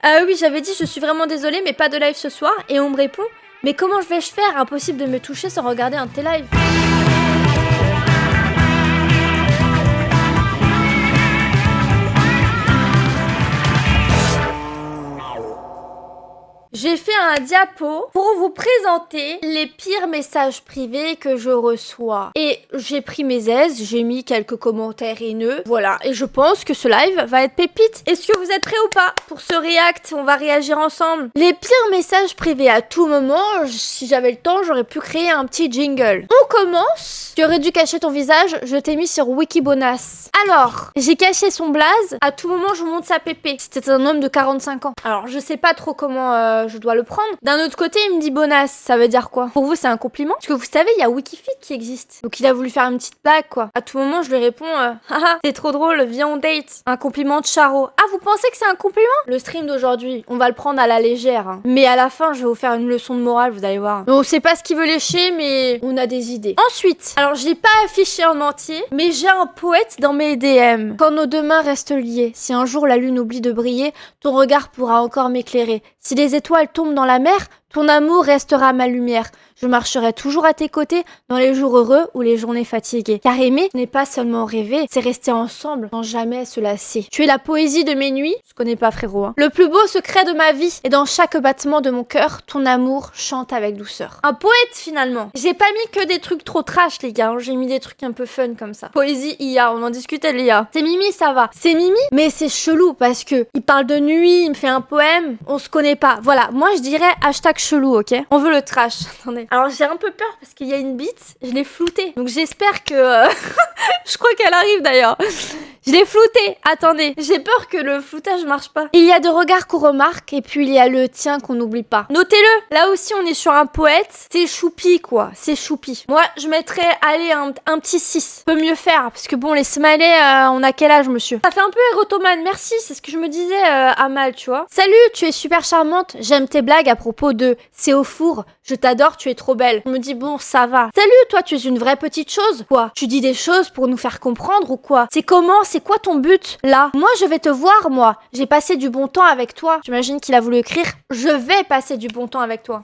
Ah oui, j'avais dit je suis vraiment désolée, mais pas de live ce soir. Et on me répond, mais comment vais-je faire? Impossible de me toucher sans regarder un de tes lives. J'ai fait un diapo pour vous présenter les pires messages privés que je reçois. Et j'ai pris mes aises, j'ai mis quelques commentaires haineux. Voilà, et je pense que ce live va être pépite. Est-ce que vous êtes prêts ou pas? Pour ce react, on va réagir ensemble. Les pires messages privés à tout moment, si j'avais le temps, j'aurais pu créer un petit jingle. On commence. Tu aurais dû cacher ton visage, je t'ai mis sur Wikibonas. Alors, j'ai caché son blaze. À tout moment, je vous montre sa pépé. C'était un homme de 45 ans. Alors, je sais pas trop comment je dois le prendre. D'un autre côté, il me dit bonasse. Ça veut dire quoi? Pour vous, c'est un compliment? Parce que vous savez, il y a Wikifeet qui existe. Donc, il a voulu faire une petite blague, quoi. À tout moment, je lui réponds haha, c'est trop drôle, viens on date. Un compliment de Charo. Ah, vous pensez que c'est un compliment? Le stream d'aujourd'hui, on va le prendre à la légère. Hein. Mais à la fin, je vais vous faire une leçon de morale, vous allez voir. On sait pas ce qu'il veut lécher, mais on a des idées. Ensuite, alors, je l'ai pas affiché en entier, mais j'ai un poète dans mes DM. Quand nos deux mains restent liées, si un jour la lune oublie de briller, ton regard pourra encore m'éclairer. Si les étoiles tombent dans la mer, ton amour restera ma lumière. Je marcherai toujours à tes côtés dans les jours heureux ou les journées fatiguées. Car aimer n'est pas seulement rêver, c'est rester ensemble sans jamais se lasser. Tu es la poésie de mes nuits, je connais pas frérot. Hein. Le plus beau secret de ma vie, et dans chaque battement de mon cœur, ton amour chante avec douceur. Un poète finalement. J'ai pas mis que des trucs trop trash les gars, hein. J'ai mis des trucs un peu fun comme ça. Poésie IA, on en discutait l'IA. C'est Mimi, ça va. C'est Mimi, mais c'est chelou parce que il parle de nuit, il me fait un poème, on se connaît pas. Voilà, moi je dirais hashtag chelou, ok? On veut le trash, attendez. Alors j'ai un peu peur parce qu'il y a une bite, je l'ai floutée. Donc j'espère que... je crois qu'elle arrive d'ailleurs. Je l'ai floutée, attendez. J'ai peur que le floutage marche pas. Il y a des regards qu'on remarque et puis il y a le tien qu'on n'oublie pas. Notez-le. Là aussi on est sur un poète. C'est choupi quoi, c'est choupi. Moi je mettrais, allez, un petit 6. Peut mieux faire parce que bon les smileys, on a quel âge monsieur? Ça fait un peu érotomane, merci, c'est ce que je me disais Amal, tu vois. Salut, tu es super charmante. J'aime tes blagues à propos de c'est au four. Je t'adore, tu es trop belle. Je me dis bon, ça va. Salut, toi, tu es une vraie petite chose. Quoi? Tu dis des choses pour nous faire comprendre ou quoi? C'est comment? C'est quoi ton but? Là, moi, je vais te voir, moi. J'ai passé du bon temps avec toi. J'imagine qu'il a voulu écrire je vais passer du bon temps avec toi.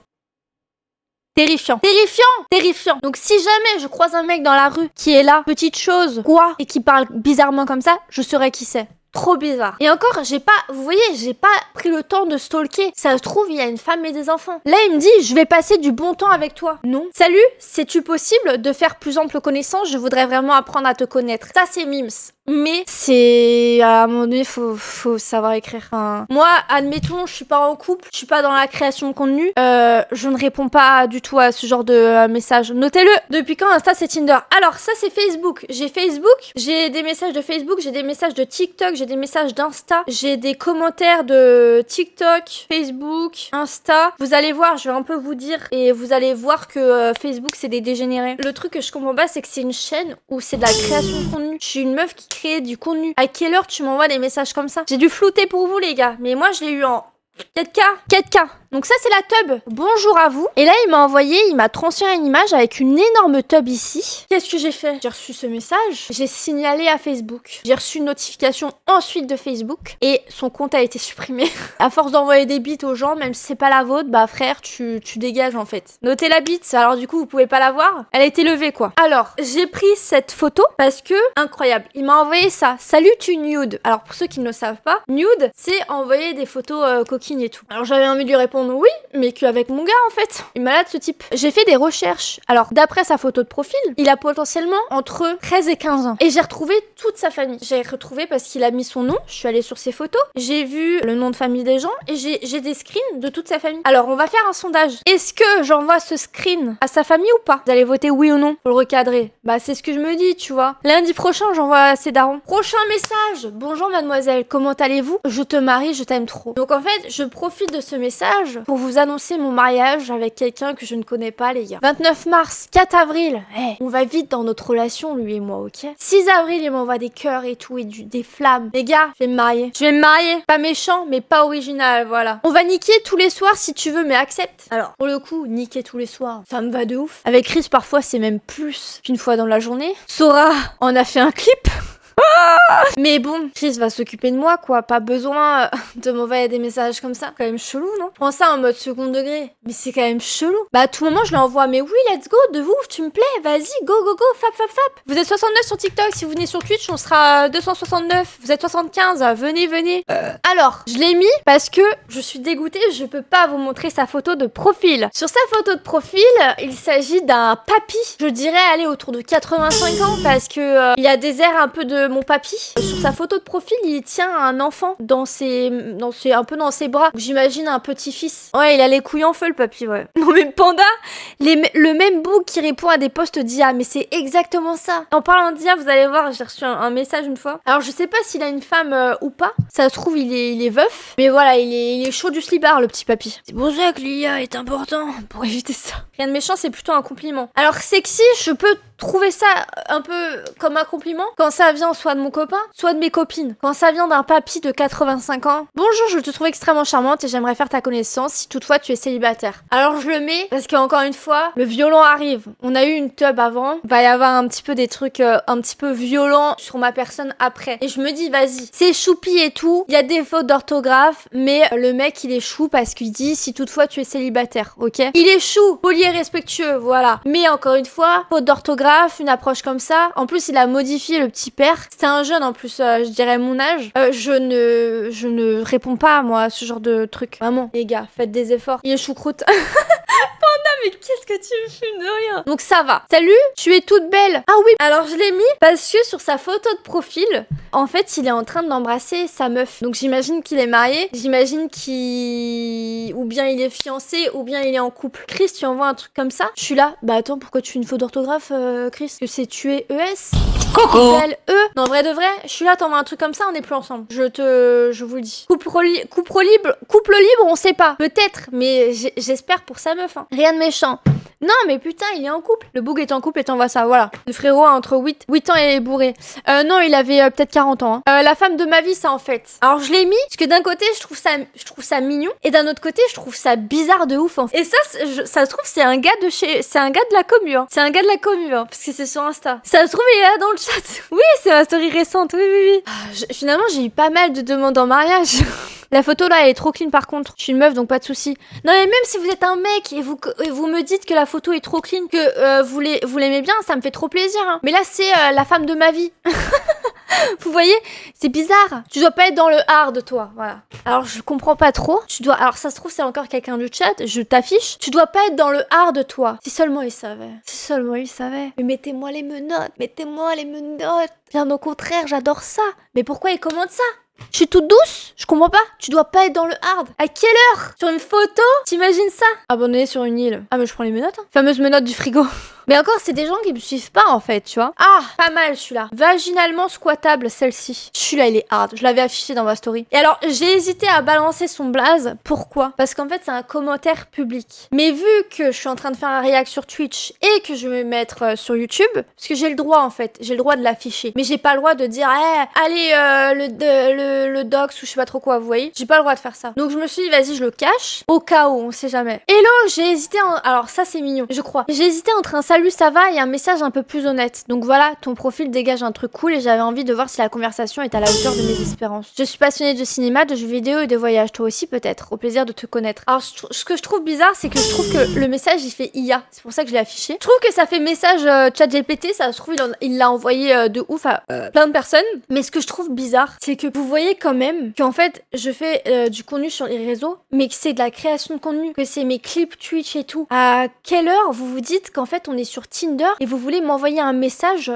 Terrifiant. Terrifiant. Terrifiant. Donc si jamais je croise un mec dans la rue qui est là, petite chose, quoi, et qui parle bizarrement comme ça, je saurais qui c'est. Trop bizarre. Et encore, vous voyez, j'ai pas pris le temps de stalker. Ça se trouve, il y a une femme et des enfants. Là, il me dit, je vais passer du bon temps avec toi. Non. Salut, c'est-tu possible de faire plus ample connaissance? Je voudrais vraiment apprendre à te connaître. Ça, c'est Mims. Mais c'est... à un moment donné, faut savoir écrire. Enfin, moi, admettons, je suis pas en couple, je suis pas dans la création de contenu, je ne réponds pas du tout à ce genre de message. Notez-le. Depuis quand Insta, c'est Tinder? Alors, ça, c'est Facebook. J'ai Facebook, j'ai des messages de Facebook, j'ai des messages de TikTok, j'ai des messages d'Insta, j'ai des commentaires de TikTok, Facebook, Insta. Vous allez voir, je vais un peu vous dire, et vous allez voir que Facebook, c'est des dégénérés. Le truc que je comprends pas, c'est que c'est une chaîne où c'est de la création de contenu. Je suis une meuf qui crée du contenu. À quelle heure tu m'envoies des messages comme ça? J'ai dû flouter pour vous, les gars. Mais moi, je l'ai eu en 4K. Donc ça, c'est la tub. Bonjour à vous. Et là, il m'a transféré une image avec une énorme tub ici. Qu'est-ce que j'ai fait? J'ai reçu ce message. J'ai signalé à Facebook. J'ai reçu une notification ensuite de Facebook. Et son compte a été supprimé. À force d'envoyer des bits aux gens, même si c'est pas la vôtre, bah frère, tu dégages en fait. Notez la bite. Alors du coup, vous pouvez pas la voir. Elle a été levée, quoi. Alors, j'ai pris cette photo parce que, incroyable, il m'a envoyé ça. Salut, tu nude. Alors pour ceux qui ne le savent pas, nude, c'est envoyer des photos coquines et tout. Alors j'avais envie de lui répondre oui, mais qu'avec mon gars en fait. Il est malade ce type. J'ai fait des recherches. Alors d'après sa photo de profil, il a potentiellement entre 13 et 15 ans. Et j'ai retrouvé toute sa famille. J'ai retrouvé parce qu'il a mis son nom. Je suis allée sur ses photos. J'ai vu le nom de famille des gens et j'ai des screens de toute sa famille. Alors on va faire un sondage. Est-ce que j'envoie ce screen à sa famille ou pas? Vous allez voter oui ou non pour le recadrer. Bah c'est ce que je me dis, tu vois. Lundi prochain, j'envoie à ses darons. Prochain message. Bonjour mademoiselle, comment allez-vous? Je te marie, je t'aime trop. Donc en fait, je profite de ce message pour vous annoncer mon mariage avec quelqu'un que je ne connais pas, les gars. 29 mars, 4 avril. Hey, on va vite dans notre relation, lui et moi, ok? 6 avril, il m'envoie des cœurs et tout, et des flammes. Les gars, je vais me marier. Je vais me marier. Pas méchant, mais pas original, voilà. On va niquer tous les soirs si tu veux, mais accepte. Alors, pour le coup, niquer tous les soirs, ça me va de ouf. Avec Chris, parfois, c'est même plus qu'une fois dans la journée. Sora en a fait un clip. Mais bon, Chris va s'occuper de moi, quoi. Pas besoin de m'envoyer des messages comme ça. Quand même chelou, non? Prends ça en mode second degré. Mais c'est quand même chelou. Bah, à tout moment, je l'envoie. Mais oui, let's go, de vous, tu me plais. Vas-y, go, go, go, fap, fap, fap. Vous êtes 69 sur TikTok. Si vous venez sur Twitch, on sera 269. Vous êtes 75. Venez, venez. Alors, je l'ai mis parce que je suis dégoûtée. Je peux pas vous montrer sa photo de profil. Sur sa photo de profil, il s'agit d'un papy. Je dirais aller autour de 85 ans parce que il y a des airs un peu de mon papy. Sur sa photo de profil, il tient un enfant un peu dans ses bras. J'imagine un petit-fils. Ouais, il a les couilles en feu, le papy, ouais. Non mais Panda, le même bouc qui répond à des posts d'IA, mais c'est exactement ça. En parlant d'IA, vous allez voir, j'ai reçu un message une fois. Alors je sais pas s'il a une femme ou pas. Ça se trouve, il est veuf. Mais voilà, il est chaud du slibard, le petit papy. C'est pour ça que l'IA est important, pour éviter ça. Rien de méchant, c'est plutôt un compliment. Alors sexy, je peux trouver ça un peu comme un compliment quand ça vient soit de mon copain, soit de mes copines. Quand ça vient d'un papy de 85 ans. Bonjour, je te trouve extrêmement charmante et j'aimerais faire ta connaissance si toutefois tu es célibataire. Alors je le mets parce qu'encore une fois, le violent arrive. On a eu une tub avant, il va y avoir un petit peu des trucs un petit peu violents sur ma personne après. Et je me dis, vas-y, c'est choupi et tout, il y a des fautes d'orthographe, mais le mec il est chou parce qu'il dit si toutefois tu es célibataire, ok? Il est chou, poli et respectueux, voilà. Mais encore une fois, faute d'orthographe, une approche comme ça. En plus, il a modifié le petit père. C'était un jeune en plus, je dirais mon âge. Je ne réponds pas moi à ce genre de truc. Vraiment, les gars, faites des efforts. Il est choucroute. Mais qu'est-ce que tu me fumes de rien? Donc ça va. Salut, tu es toute belle. Ah oui, alors je l'ai mis parce que sur sa photo de profil, en fait, il est en train d'embrasser sa meuf. Donc j'imagine qu'il est marié. J'imagine qu'il... Ou bien il est fiancé, ou bien il est en couple. Chris, tu envoies un truc comme ça? Je suis là. Bah attends, pourquoi tu fais une faute d'orthographe, Chris? Que c'est tuer ES? Coucou. E. Non, vrai de vrai, je suis là, t'envoies un truc comme ça, on n'est plus ensemble. Je vous le dis. Couple libre, on sait pas. Peut-être, mais j'espère pour sa meuf. Hein. Rien de méchant. Non, mais putain, il est en couple. Le boug est en couple et t'envoies ça, voilà. Le frérot a entre 8 ans et bourré. Non, il avait peut-être 40 ans. Hein. La femme de ma vie, ça, en fait. Alors, je l'ai mis, parce que d'un côté, je trouve ça mignon, et d'un autre côté, je trouve ça bizarre de ouf. En fait. Et ça se trouve, c'est un gars de la commu. Hein. C'est un gars de la commu, hein, parce que c'est sur Insta. Ça se trouve, il est là dans le chat. Oui, c'est ma story récente, oui. Finalement, j'ai eu pas mal de demandes en mariage. La photo là elle est trop clean par contre. Je suis une meuf donc pas de soucis. Non mais même si vous êtes un mec et vous me dites que la photo est trop clean, que vous l'aimez bien, ça me fait trop plaisir. Hein. Mais là c'est la femme de ma vie. Vous voyez, c'est bizarre. Tu dois pas être dans le hard toi, voilà. Alors je comprends pas trop. Alors ça se trouve c'est encore quelqu'un du chat. Je t'affiche. Tu dois pas être dans le hard toi. Si seulement il savait. Mais mettez-moi les menottes. Bien au contraire, j'adore ça. Mais pourquoi il commente ça? Je suis toute douce, je comprends pas. Tu dois pas être dans le hard. À quelle heure? Sur une photo? T'imagines ça? Abandonné sur une île. Ah mais je prends les menottes. Hein. Fameuse menottes du frigo. Mais encore, c'est des gens qui me suivent pas en fait, tu vois. Ah, pas mal celui-là. Vaginalement squattable, celle-ci. Celui-là, il est hard. Je l'avais affiché dans ma story. Et alors, j'ai hésité à balancer son blaze. Pourquoi? Parce qu'en fait, c'est un commentaire public. Mais vu que je suis en train de faire un react sur Twitch et que je vais me mettre sur YouTube, parce que j'ai le droit en fait, j'ai le droit de l'afficher. Mais j'ai pas le droit de dire, allez, le dox ou je sais pas trop quoi, vous voyez. J'ai pas le droit de faire ça. Donc je me suis dit, vas-y, je le cache. Au cas où, on sait jamais. Hello, j'ai hésité alors ça, c'est mignon, je crois. J'ai hésité entre un salut, ça va et un message un peu plus honnête. Donc voilà, ton profil dégage un truc cool et j'avais envie de voir si la conversation est à la hauteur de mes espérances. Je suis passionnée de cinéma, de jeux vidéo et de voyage. Toi aussi peut-être. Au plaisir de te connaître. Alors ce que je trouve bizarre, c'est que je trouve que le message il fait IA. C'est pour ça que je l'ai affiché. Je trouve que ça fait message chat GPT. Ça se trouve il l'a envoyé de ouf à plein de personnes. Mais ce que je trouve bizarre, c'est que vous voyez quand même qu'en fait je fais du contenu sur les réseaux, mais que c'est de la création de contenu, que c'est mes clips Twitch et tout. À quelle heure vous vous dites qu'en fait on est sur Tinder et vous voulez m'envoyer un message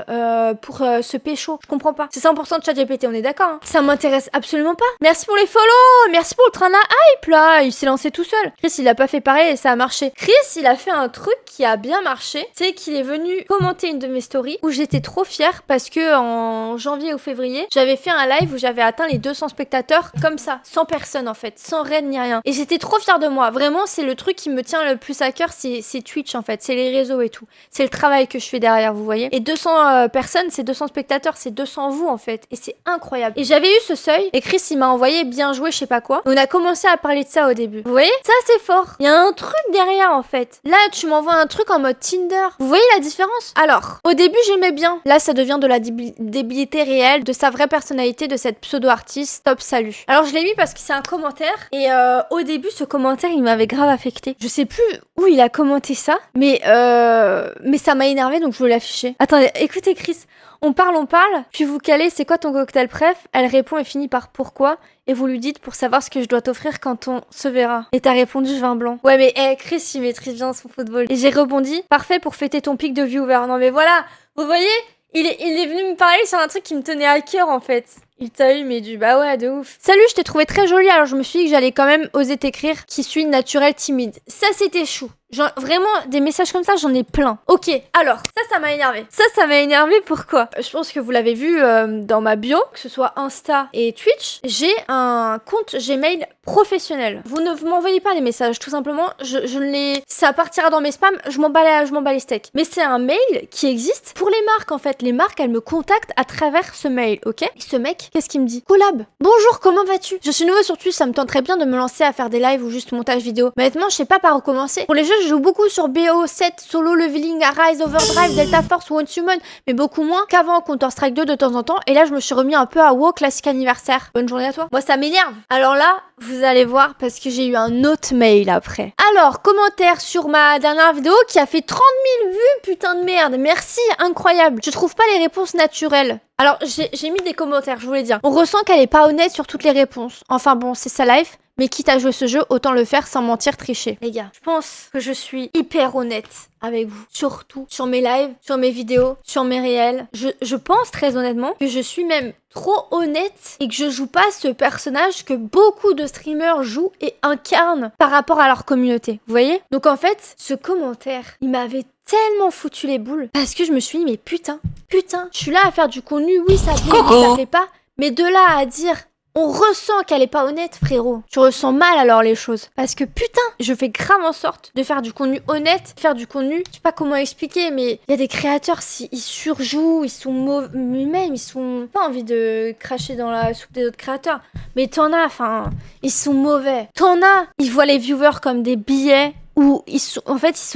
pour se pécho? Je comprends pas. C'est 100% de chat GPT, on est d'accord hein. Ça m'intéresse absolument pas. Merci pour les follow, merci pour le train de la hype là. Il s'est lancé tout seul. Chris il a pas fait pareil et ça a marché. Chris il a fait un truc qui a bien marché, c'est qu'il est venu commenter une de mes stories où j'étais trop fière parce que en janvier ou février j'avais fait un live où j'avais atteint les 200 spectateurs comme ça, sans personne en fait, sans raid ni rien. Et j'étais trop fière de moi. Vraiment c'est le truc qui me tient le plus à cœur, c'est Twitch en fait, c'est les réseaux et tout. C'est le travail que je fais derrière, vous voyez. Et 200 personnes, c'est 200 spectateurs, c'est 200 vous en fait. Et c'est incroyable. Et j'avais eu ce seuil, et Chris il m'a envoyé bien joué, je sais pas quoi. On a commencé à parler de ça au début. Vous voyez? Ça c'est fort. Il y a un truc derrière en fait. Là, tu m'envoies un truc en mode Tinder. Vous voyez la différence? Alors, au début j'aimais bien. Là, ça devient de la débilité réelle, de sa vraie personnalité, de cette pseudo-artiste. Top, salut. Alors, je l'ai mis parce que c'est un commentaire. Et au début, ce commentaire, il m'avait grave affecté. Je sais plus où il a commenté ça, mais ça m'a énervé, donc je veux l'afficher. Attendez, écoutez Chris. On parle, puis vous calez, c'est quoi ton cocktail préf? Elle répond et finit par pourquoi? Et vous lui dites pour savoir ce que je dois t'offrir quand on se verra. Et t'as répondu vin blanc. Ouais mais Chris il maîtrise bien son football. Et j'ai rebondi, parfait pour fêter ton pic de viewer. Non mais voilà, vous voyez, il est venu me parler sur un truc qui me tenait à cœur en fait. Il t'a eu, mais bah ouais, de ouf. Salut, je t'ai trouvé très jolie, alors je me suis dit que j'allais quand même oser t'écrire qui suis naturelle timide. Ça, c'était chou. Genre, vraiment, des messages comme ça, j'en ai plein. Ok, alors, ça m'a énervé. Ça m'a énervé, pourquoi? Je pense que vous l'avez vu dans ma bio, que ce soit Insta et Twitch, j'ai un compte Gmail professionnel. Vous ne m'envoyez pas les messages, tout simplement, je ne les... Ça partira dans mes spams, je m'en bats les steaks. Mais c'est un mail qui existe pour les marques, en fait. Les marques, elles me contactent à travers ce mail, ok? Et ce mec, qu'est-ce qu'il me dit? Collab. Bonjour, comment vas-tu? Je suis nouveau sur Twitch, ça me tenterait bien de me lancer à faire des lives ou juste montage vidéo. Mais honnêtement, je sais pas par où commencer. Pour les jeux, je joue beaucoup sur BO7, Solo Leveling, Arise, Overdrive, Delta Force ou Once Human, mais beaucoup moins qu'avant Counter-Strike 2 de temps en temps. Et là, je me suis remis un peu à WoW Classic Anniversaire. Bonne journée à toi. Moi, ça m'énerve. Alors là, vous allez voir parce que j'ai eu un autre mail après. Alors, commentaire sur ma dernière vidéo qui a fait 30 000 vues, putain de merde. Merci, incroyable. Je trouve pas les réponses naturelles. Alors, j'ai mis des commentaires, je voulais dire. On ressent qu'elle est pas honnête sur toutes les réponses. Enfin bon, c'est sa life. Mais quitte à jouer ce jeu, autant le faire sans mentir, tricher. Les gars, je pense que je suis hyper honnête avec vous. Surtout sur mes lives, sur mes vidéos, sur mes réels. Je pense très honnêtement que je suis même trop honnête et que je joue pas ce personnage que beaucoup de streamers jouent et incarnent par rapport à leur communauté. Vous voyez? Donc en fait, ce commentaire, il m'avait tellement foutu les boules parce que je me suis dit, mais putain, je suis là à faire du contenu, oui ça plaît, oui ça plaît pas, mais de là à dire... On ressent qu'elle est pas honnête, frérot. Tu ressens mal alors les choses. Parce que putain, je fais grave en sorte de faire du contenu honnête, faire du contenu, je sais pas comment expliquer, mais il y a des créateurs, ils surjouent, ils sont mauvais, même ils sont... Pas envie de cracher dans la soupe des autres créateurs, mais t'en as, enfin, ils sont mauvais. T'en as, ils voient les viewers comme des billets. Ou ils sont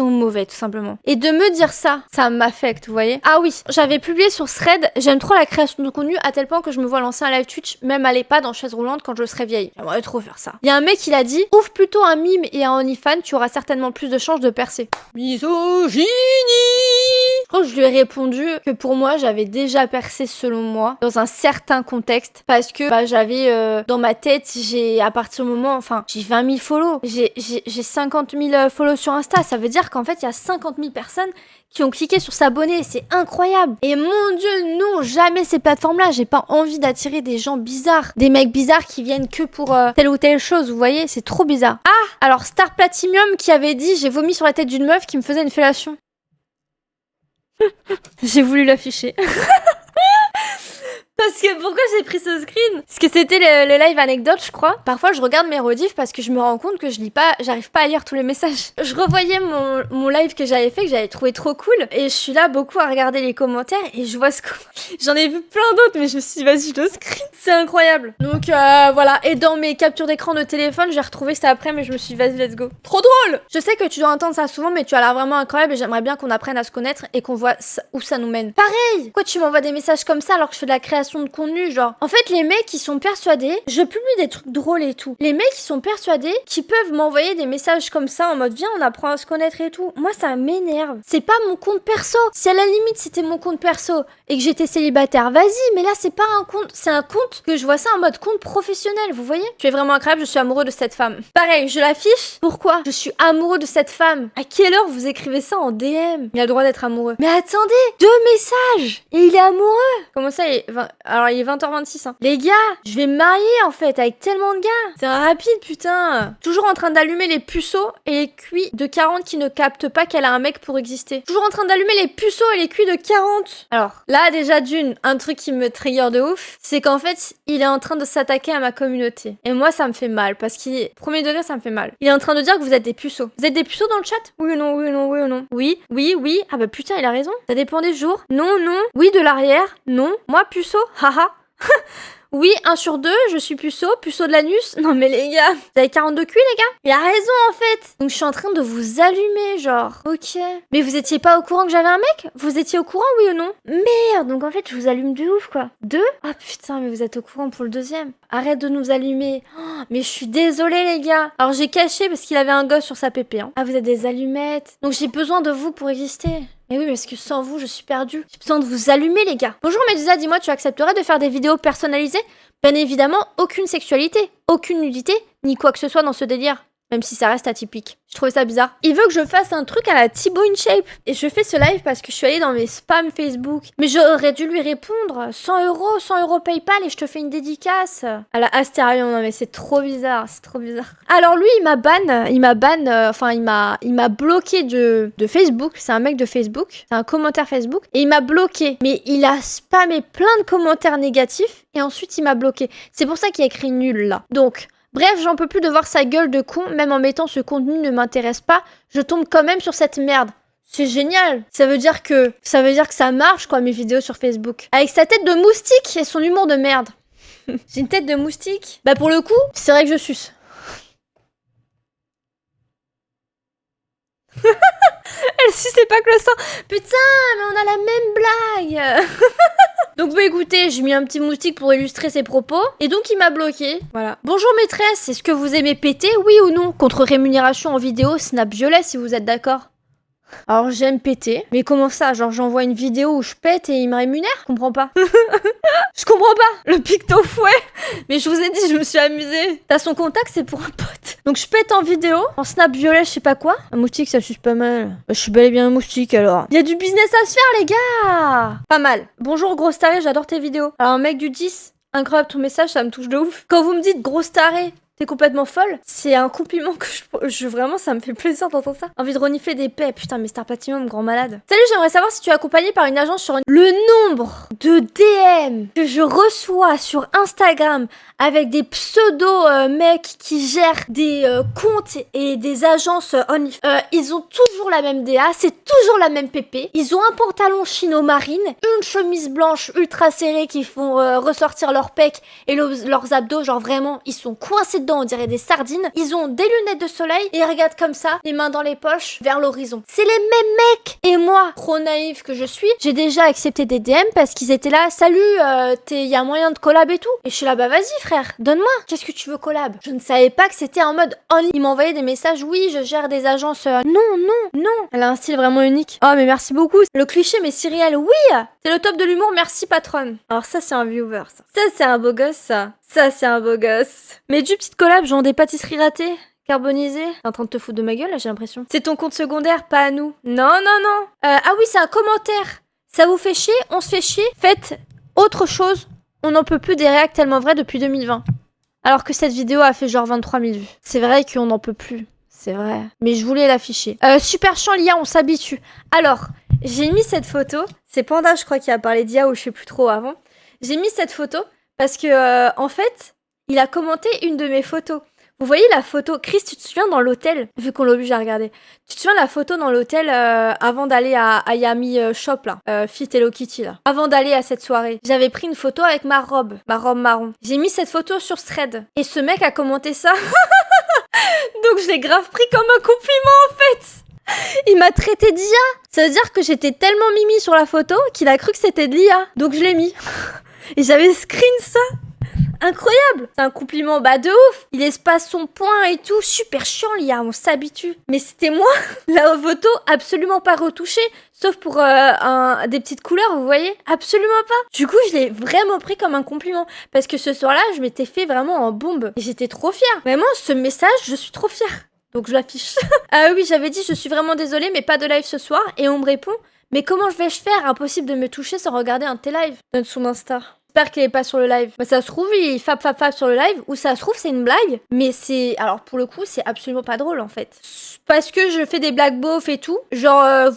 mauvais tout simplement. Et de me dire ça, ça m'affecte, vous voyez. Ah oui, j'avais publié sur Thread, j'aime trop la création de contenu à tel point que je me vois lancer un live Twitch, même à l'EHPAD en chaise roulante quand je serai vieille. J'aimerais trop faire ça. Il y a un mec qui l'a dit, ouvre plutôt un mime et un OnlyFans, tu auras certainement plus de chances de percer. Misogynie. Je crois que je lui ai répondu que pour moi, j'avais déjà percé selon moi, dans un certain contexte, parce que j'avais dans ma tête, à partir du moment, enfin, j'ai 20 000 follow, j'ai 50 000 follow sur Insta, ça veut dire qu'en fait il y a 50 000 personnes qui ont cliqué sur s'abonner, c'est incroyable. Et mon dieu, non, jamais ces plateformes-là, j'ai pas envie d'attirer des gens bizarres, des mecs bizarres qui viennent que pour telle ou telle chose, vous voyez, c'est trop bizarre. Ah, alors Star Platinum qui avait dit j'ai vomi sur la tête d'une meuf qui me faisait une fellation. J'ai voulu l'afficher. Parce que pourquoi j'ai pris ce screen? Parce que c'était le live anecdote, je crois. Parfois, je regarde mes rediffs parce que je me rends compte que j'arrive pas à lire tous les messages. Je revoyais mon live que j'avais fait, que j'avais trouvé trop cool. Et je suis là beaucoup à regarder les commentaires et je vois j'en ai vu plein d'autres, mais je me suis dit, vas-y, je le screen. C'est incroyable. Donc, voilà. Et dans mes captures d'écran de téléphone, j'ai retrouvé ça après, mais je me suis dit, vas-y, let's go. Trop drôle! Je sais que tu dois entendre ça souvent, mais tu as l'air vraiment incroyable et j'aimerais bien qu'on apprenne à se connaître et qu'on voit où ça nous mène. Pareil! Pourquoi tu m'envoies des messages comme ça alors que je fais de la création de contenu, genre. En fait, les mecs, ils sont persuadés, je publie des trucs drôles et tout. Les mecs, ils sont persuadés qu'ils peuvent m'envoyer des messages comme ça en mode viens, on apprend à se connaître et tout. Moi, ça m'énerve. C'est pas mon compte perso. Si à la limite, c'était mon compte perso et que j'étais célibataire, vas-y, mais là, c'est pas un compte. C'est un compte que je vois ça en mode compte professionnel, vous voyez? Tu es vraiment incroyable, je suis amoureux de cette femme. Pareil, je l'affiche. Pourquoi? Je suis amoureux de cette femme. À quelle heure vous écrivez ça en DM? Il a le droit d'être amoureux. Mais attendez, 2 messages et il est amoureux. Comment ça, Alors, il est 20h26. Hein. Les gars, je vais me marier, en fait, avec tellement de gars. C'est rapide, putain. Toujours en train d'allumer les puceaux et les cuits de 40 qui ne captent pas qu'elle a un mec pour exister. Toujours en train d'allumer les puceaux et les cuits de 40. Alors, là, déjà, un truc qui me trigger de ouf, c'est qu'en fait, il est en train de s'attaquer à ma communauté. Et moi, ça me fait mal, parce qu'il... Premier degré, ça me fait mal. Il est en train de dire que vous êtes des puceaux. Vous êtes des puceaux dans le chat? Oui ou non, oui ou non, oui ou non? Oui, oui, oui. Ah bah putain, il a raison. Ça dépend des jours. Non, non. Oui, de l'arrière. Non. Moi, puceau. Haha. Oui, 1 sur 2, je suis puceau de l'anus. Non mais les gars, vous avez 42 cuits les gars? Il a raison en fait. Donc je suis en train de vous allumer genre. Ok. Mais vous étiez pas au courant que j'avais un mec? Vous étiez au courant oui ou non? Merde, donc en fait je vous allume de ouf quoi. 2? Ah putain mais vous êtes au courant pour le deuxième. Arrête de nous allumer. Oh, mais je suis désolée les gars. Alors j'ai caché parce qu'il avait un gosse sur sa pépé. Hein. Ah vous êtes des allumettes. Donc j'ai besoin de vous pour exister. Mais oui, parce que sans vous, je suis perdue. J'ai besoin de vous allumer, les gars. Bonjour, Medusa, dis-moi, tu accepterais de faire des vidéos personnalisées? Bien évidemment, aucune sexualité, aucune nudité, ni quoi que ce soit dans ce délire. Même si ça reste atypique. Je trouvais ça bizarre. Il veut que je fasse un truc à la Thibaut InShape. Et je fais ce live parce que je suis allée dans mes spams Facebook. Mais j'aurais dû lui répondre. 100 € PayPal et je te fais une dédicace. À la Astérion, non mais c'est trop bizarre. C'est trop bizarre. Alors lui, il m'a bloqué de Facebook. C'est un mec de Facebook. C'est un commentaire Facebook. Et il m'a bloqué. Mais il a spammé plein de commentaires négatifs. Et ensuite, il m'a bloqué. C'est pour ça qu'il a écrit nul là. Donc... Bref, j'en peux plus de voir sa gueule de con, même en mettant ce contenu ne m'intéresse pas, je tombe quand même sur cette merde. C'est génial. Ça veut dire que ça marche quoi mes vidéos sur Facebook. Avec sa tête de moustique et son humour de merde. J'ai une tête de moustique. Bah pour le coup, c'est vrai que je suce. Elle suçait pas que le sang. Putain, mais on a la même blague. Donc bah écoutez, j'ai mis un petit moustique pour illustrer ses propos. Et donc il m'a bloqué. Voilà. Bonjour maîtresse, est-ce que vous aimez péter? Oui ou non? Contre rémunération en vidéo, snap violet si vous êtes d'accord. Alors j'aime péter. Mais comment ça? Genre j'envoie une vidéo où je pète et il me rémunère? Je comprends pas. Je comprends pas. Le picto fouet. Mais je vous ai dit, je me suis amusée. T'as son contact, c'est pour un pote. Donc je pète en vidéo, en snap violet, je sais pas quoi. Un moustique, ça suce pas mal. Bah, je suis bel et bien un moustique alors. Il y a du business à se faire les gars. Pas mal. Bonjour grosse taré, j'adore tes vidéos. Alors un mec du 10, incroyable ton message, ça me touche de ouf. Quand vous me dites grosse taré, t'es complètement folle. C'est un compliment que je vraiment, ça me fait plaisir d'entendre ça. Envie de renifler des paix. Putain, mais Star Platinum, grand malade. Salut, j'aimerais savoir si tu es accompagné par une agence sur le nombre de DM que je reçois sur Instagram avec des pseudo mecs qui gèrent des comptes et des agences OnlyFans. Ils ont toujours la même DA, c'est toujours la même PP. Ils ont un pantalon chino marine, une chemise blanche ultra serrée qui font ressortir leurs pecs et leurs abdos. Genre vraiment, ils sont coincés dedans, on dirait des sardines. Ils ont des lunettes de soleil et ils regardent comme ça, les mains dans les poches, vers l'horizon. C'est les mêmes mecs. Et moi, trop naïve que je suis, j'ai déjà accepté des DM parce qu'ils étaient là. Salut, y a moyen de collab et tout. Et je suis là, bah vas-y frère, donne-moi. Qu'est-ce que tu veux collab? Je ne savais pas que c'était en mode only. Ils m'envoyaient des messages, oui, je gère des agences. Non. Elle a un style vraiment unique. Oh mais merci beaucoup. Le cliché mais si réel, oui. C'est le top de l'humour, merci patronne. Alors ça c'est un viewer ça. Ça c'est un beau gosse ça. Ça c'est un beau gosse. Mais du petite collab, genre des pâtisseries ratées carbonisées. T'es en train de te foutre de ma gueule là, j'ai l'impression. C'est ton compte secondaire, pas à nous. Non. Ah oui, c'est un commentaire. Ça vous fait chier? On se fait chier? Faites autre chose. On n'en peut plus des réacts tellement vrais depuis 2020. Alors que cette vidéo a fait genre 23 000 vues. C'est vrai qu'on n'en peut plus. C'est vrai. Mais je voulais l'afficher. Super champ l'IA, on s'habitue. Alors, j'ai mis cette photo. C'est Panda, je crois, qui a parlé d'IA ou je sais plus trop avant. J'ai mis cette photo parce que, en fait, il a commenté une de mes photos. Vous voyez la photo? Chris, tu te souviens dans l'hôtel? Vu qu'on l'oblige à regarder. Tu te souviens la photo dans l'hôtel avant d'aller à Yami Shop, là? Fit Hello Kitty, là. Avant d'aller à cette soirée. J'avais pris une photo avec ma robe marron. J'ai mis cette photo sur Thread. Et ce mec a commenté ça. Donc je l'ai grave pris comme un compliment, en fait. Il m'a traité d'IA. Ça veut dire que j'étais tellement mimi sur la photo qu'il a cru que c'était de l'IA. Donc je l'ai mis. Et j'avais screen ça. Incroyable. C'est un compliment, bah de ouf. Il espace son point et tout, super chiant l'IA, on s'habitue. Mais c'était moi, la photo absolument pas retouchée, sauf pour des petites couleurs, vous voyez, absolument pas. Du coup, je l'ai vraiment pris comme un compliment, parce que ce soir-là, je m'étais fait vraiment en bombe. Et j'étais trop fière. Vraiment, ce message, je suis trop fière. Donc je l'affiche. Ah oui, j'avais dit, je suis vraiment désolée, mais pas de live ce soir. Et on me répond, mais comment vais-je faire? Impossible de me toucher sans regarder un de tes lives. Donne son Insta. J'espère qu'il est pas sur le live. Bah, ça se trouve, il fap sur le live, ou ça se trouve, c'est une blague. Mais c'est... Alors, pour le coup, c'est absolument pas drôle, en fait. Parce que je fais des blagues beaufs et tout. Genre,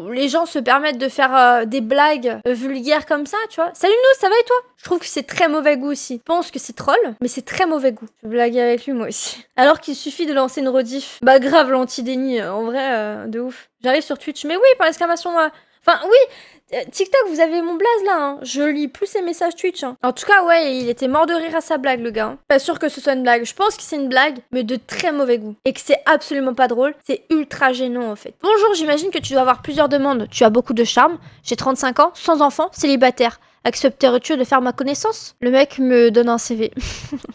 les gens se permettent de faire des blagues vulgaires comme ça, tu vois. Salut nous, ça va et toi? Je trouve que c'est très mauvais goût aussi. Je pense que c'est troll, mais c'est très mauvais goût. Je vais blaguer avec lui, moi aussi. Alors qu'il suffit de lancer une rediff. Bah grave, l'anti-déni, en vrai, de ouf. J'arrive sur Twitch, mais oui, par exclamation... Enfin, oui, TikTok, vous avez mon blaze là, hein. Je lis plus ses messages Twitch. Hein. En tout cas, ouais, il était mort de rire à sa blague, le gars. Hein. Pas sûr que ce soit une blague. Je pense que c'est une blague, mais de très mauvais goût. Et que c'est absolument pas drôle. C'est ultra gênant, en fait. Bonjour, j'imagine que tu dois avoir plusieurs demandes. Tu as beaucoup de charme. J'ai 35 ans, sans enfant, célibataire. Accepterais-tu de faire ma connaissance? Le mec me donne un CV.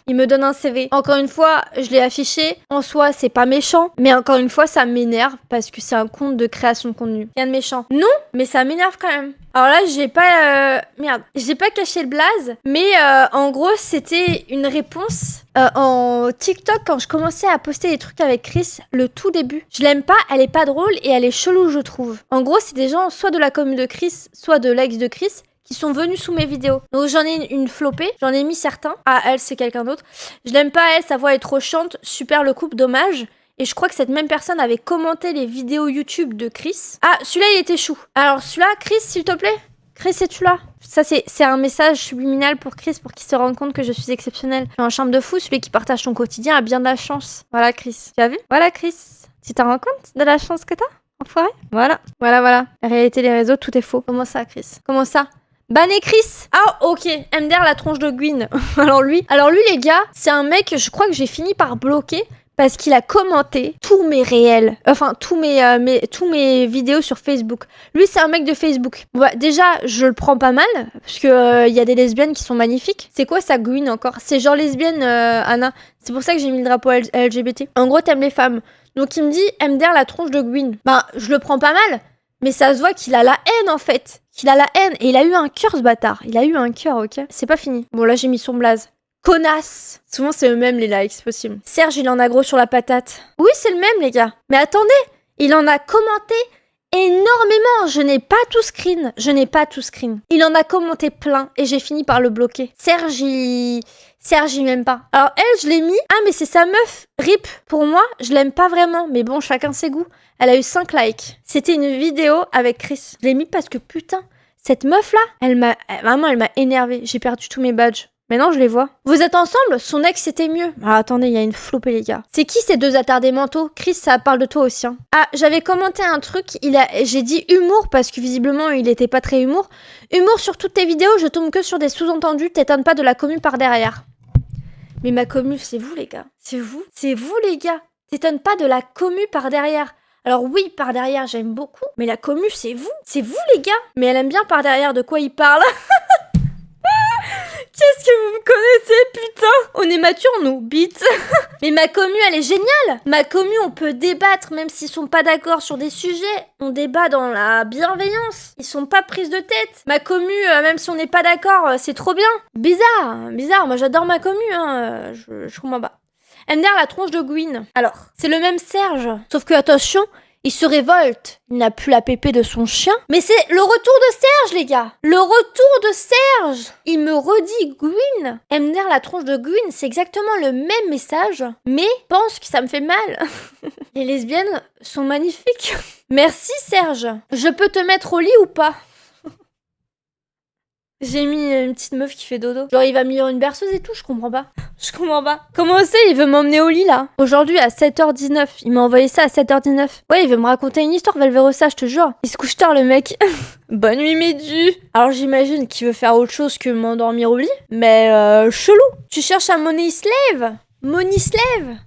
Il me donne un CV. Encore une fois, je l'ai affiché. En soi, c'est pas méchant. Mais encore une fois, ça m'énerve parce que c'est un compte de création de contenu. Rien de méchant. Non, mais ça m'énerve quand même. Alors là, j'ai pas... Merde. J'ai pas caché le blaze. Mais en gros, c'était une réponse en TikTok quand je commençais à poster des trucs avec Chris, le tout début. Je l'aime pas, elle est pas drôle et elle est chelou, je trouve. En gros, c'est des gens soit de la commune de Chris, soit de l'ex de Chris, qui sont venus sous mes vidéos. Donc j'en ai une flopée, j'en ai mis certains. Ah, elle, c'est quelqu'un d'autre. Je l'aime pas, elle, sa voix est trop chante. Super le couple, dommage. Et je crois que cette même personne avait commenté les vidéos YouTube de Chris. Ah, celui-là, il était chou. Alors celui-là, Chris, s'il te plaît. Chris, es-tu là? Ça, c'est un message subliminal pour Chris, pour qu'il se rende compte que je suis exceptionnelle. Un chambre de fou, celui qui partage son quotidien a bien de la chance. Voilà, Chris. Tu as vu? Voilà, Chris. Tu te rends compte de la chance que t'as? Enfoiré? Voilà. Voilà. La réalité des réseaux, tout est faux. Comment ça, Chris? Comment ça? Banné Chris. Ah ok, MDR la tronche de Gwyn. alors lui les gars, c'est un mec, je crois que j'ai fini par bloquer parce qu'il a commenté tous mes réels, enfin tous mes vidéos sur Facebook. Lui c'est un mec de Facebook. Bon, bah, déjà je le prends pas mal parce que y a des lesbiennes qui sont magnifiques. C'est quoi ça Gwyn encore? C'est genre lesbienne Anna. C'est pour ça que j'ai mis le drapeau LGBT. En gros t'aimes les femmes. Donc il me dit MDR la tronche de Gwyn. Bah je le prends pas mal. Mais ça se voit qu'il a la haine, en fait. Qu'il a la haine. Et il a eu un cœur, ce bâtard. Il a eu un cœur, ok? C'est pas fini. Bon, là, j'ai mis son blaze. Connasse. Souvent, c'est eux-mêmes, les likes, c'est possible. Serge, il en a gros sur la patate. Oui, c'est le même, les gars. Mais attendez. Il en a commenté énormément. Je n'ai pas tout screen. Il en a commenté plein. Et j'ai fini par le bloquer. Serge, il m'aime pas. Alors, elle, je l'ai mis. Ah, mais c'est sa meuf. RIP. Pour moi, je l'aime pas vraiment. Mais bon, chacun ses goûts. Elle a eu 5 likes. C'était une vidéo avec Chris. Je l'ai mis parce que putain, cette meuf-là, elle m'a énervée. J'ai perdu tous mes badges. Maintenant, je les vois. Vous êtes ensemble? Son ex, c'était mieux. Ah, attendez, il y a une flopée, les gars. C'est qui ces deux attardés mentaux? Chris, ça parle de toi aussi. Hein. Ah, j'avais commenté un truc. J'ai dit humour parce que visiblement, il était pas très humour. Humour sur toutes tes vidéos, je tombe que sur des sous-entendus. T'étonnes pas de la commu par derrière. Mais ma commu, c'est vous, les gars. C'est vous, les gars. T'étonnes pas de la commu par derrière. Alors oui, par derrière, j'aime beaucoup. Mais la commu, c'est vous, les gars. Mais elle aime bien par derrière de quoi il parle. Qu'est-ce que vous me connaissez, putain? On est mature, nous, bite. Mais ma commu, elle est géniale. Ma commu, on peut débattre, même s'ils sont pas d'accord sur des sujets. On débat dans la bienveillance. Ils sont pas prises de tête. Ma commu, même si on n'est pas d'accord, c'est trop bien. Bizarre. Moi, j'adore ma commu, hein. Je comprends pas. MDR la tronche de Gwyn. Alors, c'est le même Serge. Sauf que, attention, il se révolte. Il n'a plus la pépée de son chien. Mais c'est le retour de Serge, les gars. Le retour de Serge. Il me redit Gwyn. MDR la tronche de Gwyn, c'est exactement le même message. Mais pense que ça me fait mal. Les lesbiennes sont magnifiques. Merci, Serge. Je peux te mettre au lit ou pas? J'ai mis une petite meuf qui fait dodo. Genre, il va me lire une berceuse et tout, je comprends pas. Comment c'est, il veut m'emmener au lit, là? Aujourd'hui, à 7h19. Il m'a envoyé ça à 7h19. Ouais, il veut me raconter une histoire, Valverosa, je te jure. Il se couche tard, le mec. Bonne nuit, Médu. Alors, j'imagine qu'il veut faire autre chose que m'endormir au lit. Mais, chelou. Tu cherches un money slave? Money slave.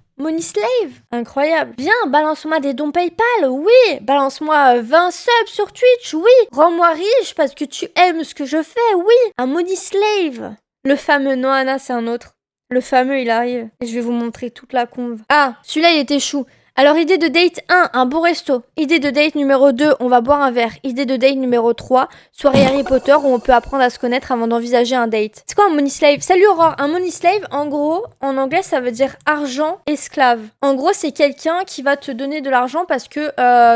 Incroyable. Viens, balance-moi des dons PayPal, oui. Balance-moi 20 subs sur Twitch, oui. Rends-moi riche parce que tu aimes ce que je fais, oui. Un money slave. Le fameux Noana, c'est un autre. Le fameux, il arrive. Et je vais vous montrer toute la conve. Ah, celui-là, il était chou. Alors, idée de date 1, un bon resto. Idée de date numéro 2, on va boire un verre. Idée de date numéro 3, soirée Harry Potter où on peut apprendre à se connaître avant d'envisager un date. C'est quoi un money slave? Salut Aurore, un money slave, en gros, en anglais, ça veut dire argent esclave. En gros, c'est quelqu'un qui va te donner de l'argent parce que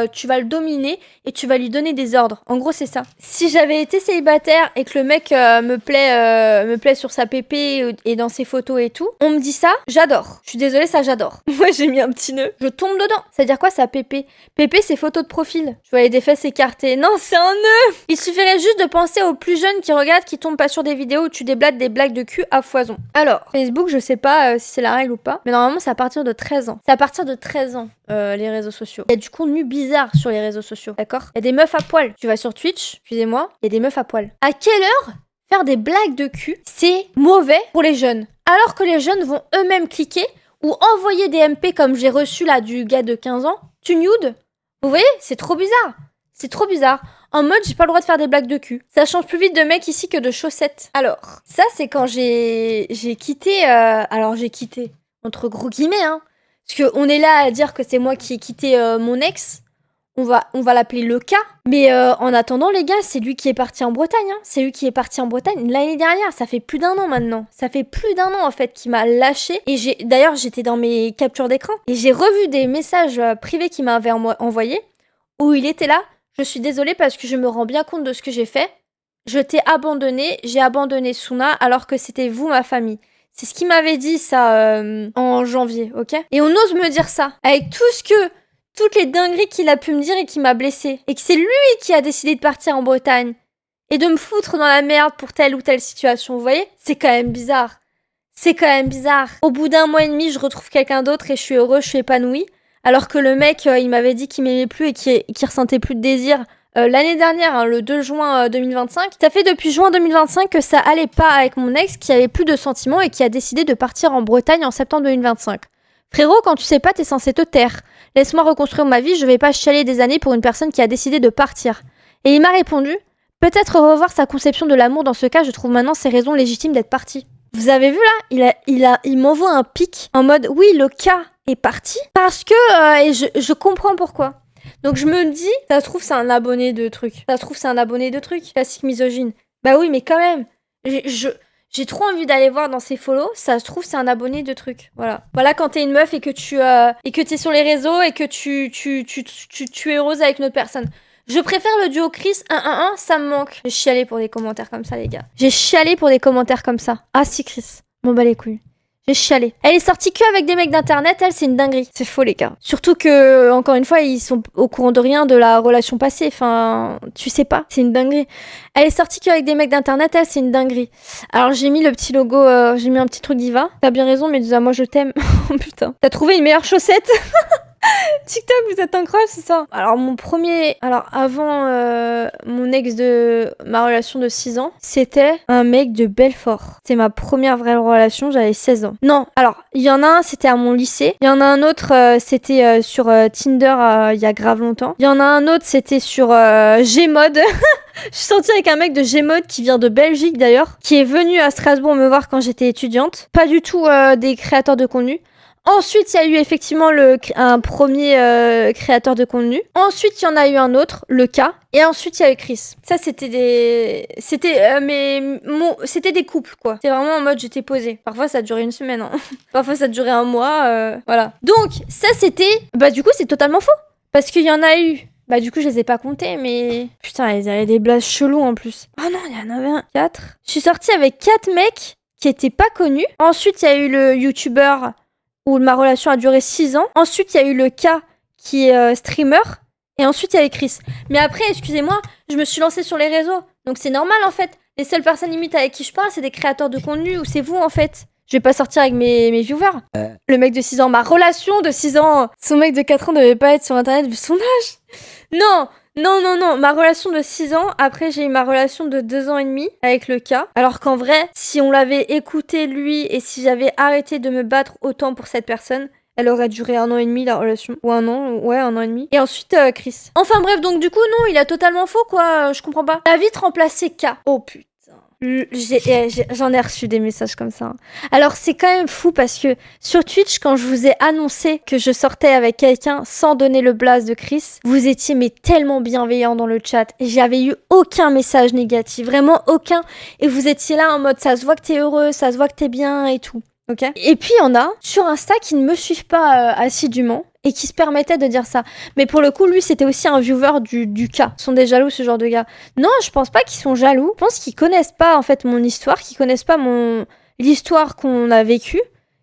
tu vas le dominer et tu vas lui donner des ordres. En gros, c'est ça. Si j'avais été célibataire et que le mec me plaît sur sa pépé et dans ses photos et tout, on me dit ça, j'adore. Je suis désolée, ça j'adore. Moi, j'ai mis un petit nœud. Je tombe dedans. C'est-à-dire quoi ça, pépé? Pépé, c'est photo de profil. Je voyais des fesses écartées. Non, c'est un nœud. Il suffirait juste de penser aux plus jeunes qui regardent, qui tombent pas sur des vidéos où tu déblates des blagues de cul à foison. Alors, Facebook, je sais pas si c'est la règle ou pas, mais normalement, c'est à partir de 13 ans. C'est à partir de 13 ans, les réseaux sociaux. Il y a du contenu bizarre sur les réseaux sociaux, d'accord? Il y a des meufs à poil. Tu vas sur Twitch, excusez-moi, il y a des meufs à poil. À quelle heure faire des blagues de cul, c'est mauvais pour les jeunes? Alors que les jeunes vont eux-mêmes cliquer ou envoyer des MP comme j'ai reçu là du gars de 15 ans, tu nude. Vous voyez, c'est trop bizarre. C'est trop bizarre. En mode, j'ai pas le droit de faire des blagues de cul. Ça change plus vite de mec ici que de chaussettes. Alors, ça c'est quand j'ai quitté... alors j'ai quitté, entre gros guillemets, hein. Parce qu'on est là à dire que c'est moi qui ai quitté mon ex. On va l'appeler le cas. Mais en attendant, les gars, c'est lui qui est parti en Bretagne. Hein. C'est lui qui est parti en Bretagne l'année dernière. Ça fait plus d'un an maintenant. Ça fait plus d'un an, en fait, qu'il m'a lâché. Et d'ailleurs, j'étais dans mes captures d'écran. Et j'ai revu des messages privés qu'il m'avait envoyés. Où il était là. Je suis désolée parce que je me rends bien compte de ce que j'ai fait. Je t'ai abandonné. J'ai abandonné Suna alors que c'était vous, ma famille. C'est ce qu'il m'avait dit, ça, en janvier, ok? Et on ose me dire ça. Avec toutes les dingueries qu'il a pu me dire et qui m'a blessée. Et que c'est lui qui a décidé de partir en Bretagne. Et de me foutre dans la merde pour telle ou telle situation, vous voyez? C'est quand même bizarre. C'est quand même bizarre. Au bout d'un mois et demi, je retrouve quelqu'un d'autre et je suis heureuse, je suis épanouie. Alors que le mec, il m'avait dit qu'il m'aimait plus et qu'il ressentait plus de désir l'année dernière, hein, le 2 juin 2025. Ça fait depuis juin 2025 que ça allait pas avec mon ex qui avait plus de sentiments et qui a décidé de partir en Bretagne en septembre 2025. Frérot, quand tu sais pas, t'es censé te taire. Laisse-moi reconstruire ma vie, je vais pas chialer des années pour une personne qui a décidé de partir. Et il m'a répondu, peut-être revoir sa conception de l'amour dans ce cas, je trouve maintenant ses raisons légitimes d'être parti. Vous avez vu là, il m'envoie un pic en mode, oui, le cas est parti parce que, et je comprends pourquoi. Donc je me dis, ça se trouve c'est un abonné de trucs. Ça se trouve c'est un abonné de trucs. Classique misogyne. Bah oui, mais quand même, j'ai trop envie d'aller voir dans ses follow. Ça se trouve c'est un abonné de trucs. Voilà. Voilà quand t'es une meuf et que t'es sur les réseaux et que tu es heureuse avec une autre personne. Je préfère le duo Chris 1-1-1, ça me manque. J'ai chialé pour des commentaires comme ça, les gars. J'ai chialé pour des commentaires comme ça. Ah si, Chris. Bon bah les couilles. J'ai chialé. Elle est sortie que avec des mecs d'internet, elle, c'est une dinguerie. C'est faux, les gars. Surtout que, encore une fois, ils sont au courant de rien de la relation passée. Enfin, tu sais pas. C'est une dinguerie. Elle est sortie que avec des mecs d'internet, elle, c'est une dinguerie. Alors, j'ai mis le petit logo, j'ai mis un petit truc d'Iva. T'as bien raison, mais moi, je t'aime. Oh putain. T'as trouvé une meilleure chaussette? TikTok, vous êtes incroyable, c'est ça. Alors, avant mon ex de ma relation de 6 ans, c'était un mec de Belfort. C'était ma première vraie relation, j'avais 16 ans. Non, alors, il y en a un, c'était à mon lycée. Il y en a un autre, c'était sur Tinder il y a grave longtemps. Il y en a un autre, c'était sur Gmod. Je suis sortie avec un mec de Gmod qui vient de Belgique d'ailleurs, qui est venu à Strasbourg me voir quand j'étais étudiante. Pas du tout des créateurs de contenu. Ensuite, il y a eu effectivement un premier créateur de contenu. Ensuite, il y en a eu un autre, le cas. Et ensuite, il y a eu Chris. Ça, c'était des couples, quoi. C'était vraiment en mode j'étais posée. Parfois, ça durait une semaine. Hein. Parfois, ça durait un mois. Voilà. Donc, ça, c'était... Bah, du coup, c'est totalement faux. Parce qu'il y en a eu... Bah, du coup, je les ai pas comptés, mais... Putain, ils avaient des blazes chelous, en plus. Oh non, il y en avait 4. Je suis sortie avec 4 mecs qui étaient pas connus. Ensuite, il y a eu le youtubeur... où ma relation a duré 6 ans. Ensuite, il y a eu le cas qui est streamer. Et ensuite, il y a eu Chris. Mais après, excusez-moi, je me suis lancée sur les réseaux. Donc c'est normal, en fait. Les seules personnes limite avec qui je parle, c'est des créateurs de contenu ou c'est vous, en fait. Je vais pas sortir avec mes viewers. Le mec de 6 ans, ma relation de 6 ans. Son mec de 4 ans devait pas être sur Internet vu son âge. Non, ma relation de 6 ans, après j'ai eu ma relation de 2 ans et demi avec le cas. Alors qu'en vrai, si on l'avait écouté lui et si j'avais arrêté de me battre autant pour cette personne, elle aurait duré 1 an et demi la relation. Ou 1 an, ouais 1 an et demi. Et ensuite Chris. Enfin bref, donc du coup non, il a totalement faux quoi, je comprends pas. T'as vite remplacé K. Oh putain. J'en ai reçu des messages comme ça. Alors c'est quand même fou parce que sur Twitch, quand je vous ai annoncé que je sortais avec quelqu'un sans donner le blaze de Chris, vous étiez mais tellement bienveillants dans le chat. J'avais eu aucun message négatif, vraiment aucun. Et vous étiez là en mode ça se voit que t'es heureux, ça se voit que t'es bien et tout. Ok. Et puis il y en a sur Insta qui ne me suivent pas assidûment et qui se permettaient de dire ça. Mais pour le coup, lui, c'était aussi un viewer du cas. Ils sont des jaloux, ce genre de gars. Non, je pense pas qu'ils sont jaloux. Je pense qu'ils connaissent pas, en fait, mon histoire, qu'ils connaissent pas l'histoire qu'on a vécue.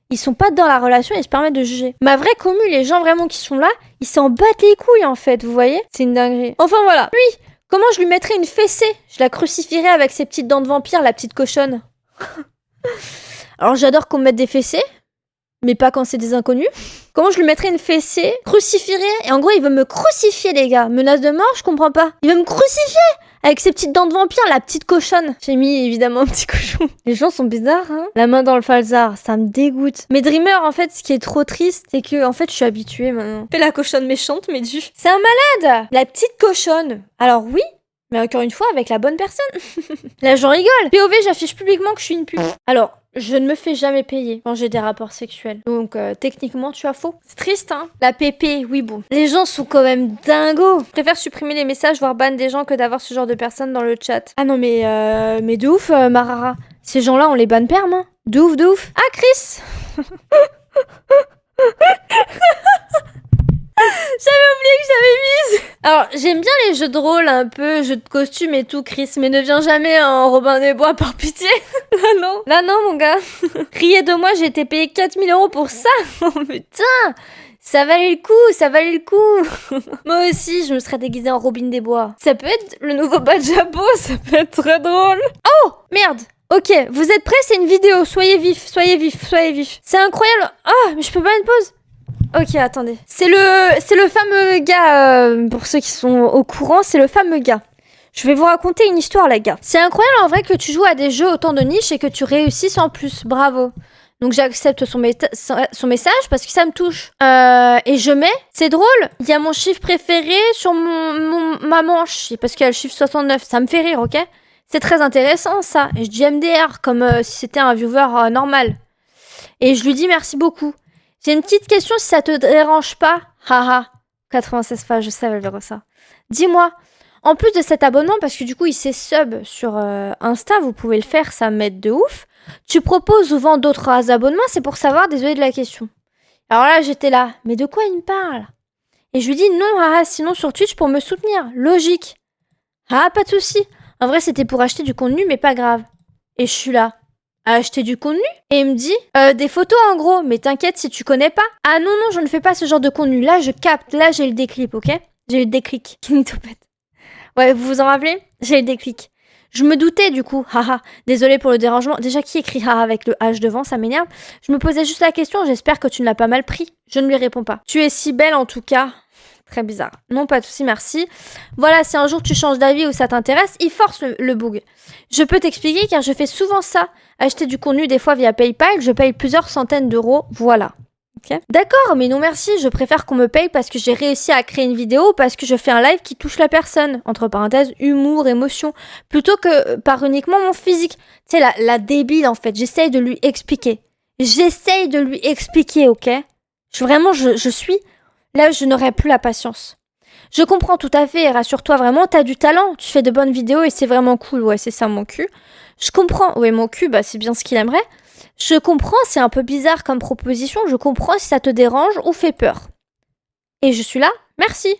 Ils sont pas dans la relation et ils se permettent de juger. Ma vraie commu, les gens vraiment qui sont là, ils s'en battent les couilles, en fait, vous voyez? C'est une dinguerie. Enfin, voilà. Lui, comment je lui mettrais une fessée? Je la crucifierais avec ses petites dents de vampire, la petite cochonne. Alors, j'adore qu'on me mette des fessées, mais pas quand c'est des inconnus. Comment je lui mettrais une fessée, crucifierais, et en gros, il veut me crucifier, les gars. Menace de mort, je comprends pas. Il veut me crucifier avec ses petites dents de vampire, la petite cochonne. J'ai mis, évidemment, un petit cochon. Les gens sont bizarres, hein. La main dans le falzar, ça me dégoûte. Mais Dreamer, en fait, ce qui est trop triste, c'est que, en fait, je suis habituée, maintenant. Fais la cochonne méchante, mais c'est un malade. La petite cochonne. Alors oui, mais encore une fois, avec la bonne personne. Là, j'en rigole. POV, j'affiche publiquement que je suis une pute. Alors, je ne me fais jamais payer quand j'ai des rapports sexuels. Donc, techniquement, tu as faux. C'est triste, hein. La PP, oui, bon. Les gens sont quand même dingos. Je préfère supprimer les messages, voire ban des gens, que d'avoir ce genre de personnes dans le chat. Ah non, mais de ouf, Marara. Ces gens-là, on les banne perm, hein. De ouf, de ouf. Ah, Chris. J'avais oublié que j'avais mise. Alors, j'aime bien les jeux de rôle, un peu, jeux de costume et tout, Chris, mais ne viens jamais en Robin des Bois, par pitié. Là, non. Là, non, mon gars. Riez de moi, j'ai été payé 4000 € pour ça. Oh, putain. Ça valait le coup, ça valait le coup. Moi aussi, je me serais déguisée en Robin des Bois. Ça peut être le nouveau badge à peau, ça peut être très drôle. Oh, merde. Ok, vous êtes prêts? C'est une vidéo. Soyez vifs, soyez vifs, soyez vifs. C'est incroyable. Ah, mais je peux pas une pause. Ok, attendez. C'est le fameux gars, pour ceux qui sont au courant, c'est le fameux gars. Je vais vous raconter une histoire, les gars. C'est incroyable en vrai que tu joues à des jeux autant de niche et que tu réussisses en plus. Bravo. Donc j'accepte son message parce que ça me touche. Et je mets, c'est drôle, il y a mon chiffre préféré sur ma manche, parce qu'il y a le chiffre 69. Ça me fait rire, ok? C'est très intéressant ça. Et je dis MDR comme si c'était un viewer normal. Et je lui dis merci beaucoup. J'ai une petite question si ça te dérange pas. Haha. 96 fois, je savais le ça. Dis-moi, en plus de cet abonnement, parce que du coup il s'est sub sur Insta, vous pouvez le faire, ça m'aide de ouf. Tu proposes ou vends d'autres abonnements, c'est pour savoir, désolé de la question. Alors là, j'étais là, mais de quoi il me parle? Et je lui dis non, haha, sinon sur Twitch pour me soutenir. Logique. Ah, pas de souci. En vrai, c'était pour acheter du contenu, mais pas grave. Et je suis là. À acheter du contenu et il me dit des photos en gros, mais t'inquiète si tu connais pas. Ah non, non, je ne fais pas ce genre de contenu. Là, je capte, là, j'ai le déclic, ok? J'ai le déclic. Ouais, vous vous en rappelez? J'ai le déclic. Je me doutais du coup, haha, désolé pour le dérangement. Déjà, qui écrit haha avec le H devant, ça m'énerve. Je me posais juste la question, j'espère que tu ne l'as pas mal pris. Je ne lui réponds pas. Tu es si belle en tout cas. Très bizarre. Non, pas de soucis, merci. Voilà, si un jour tu changes d'avis ou ça t'intéresse, il force le bug. Je peux t'expliquer car je fais souvent ça. Acheter du contenu des fois via PayPal, je paye plusieurs centaines d'euros, voilà. Okay. D'accord, mais non merci, je préfère qu'on me paye parce que j'ai réussi à créer une vidéo, parce que je fais un live qui touche la personne. Entre parenthèses, humour, émotion, plutôt que par uniquement mon physique. Tu sais, la débile en fait, j'essaye de lui expliquer. J'essaye de lui expliquer, ok? Je suis... Là, je n'aurai plus la patience. Je comprends tout à fait, rassure-toi vraiment, t'as du talent, tu fais de bonnes vidéos et c'est vraiment cool, ouais, c'est ça mon cul. Je comprends, ouais, mon cul, bah c'est bien ce qu'il aimerait. Je comprends, c'est un peu bizarre comme proposition, je comprends si ça te dérange ou fait peur. Et je suis là, merci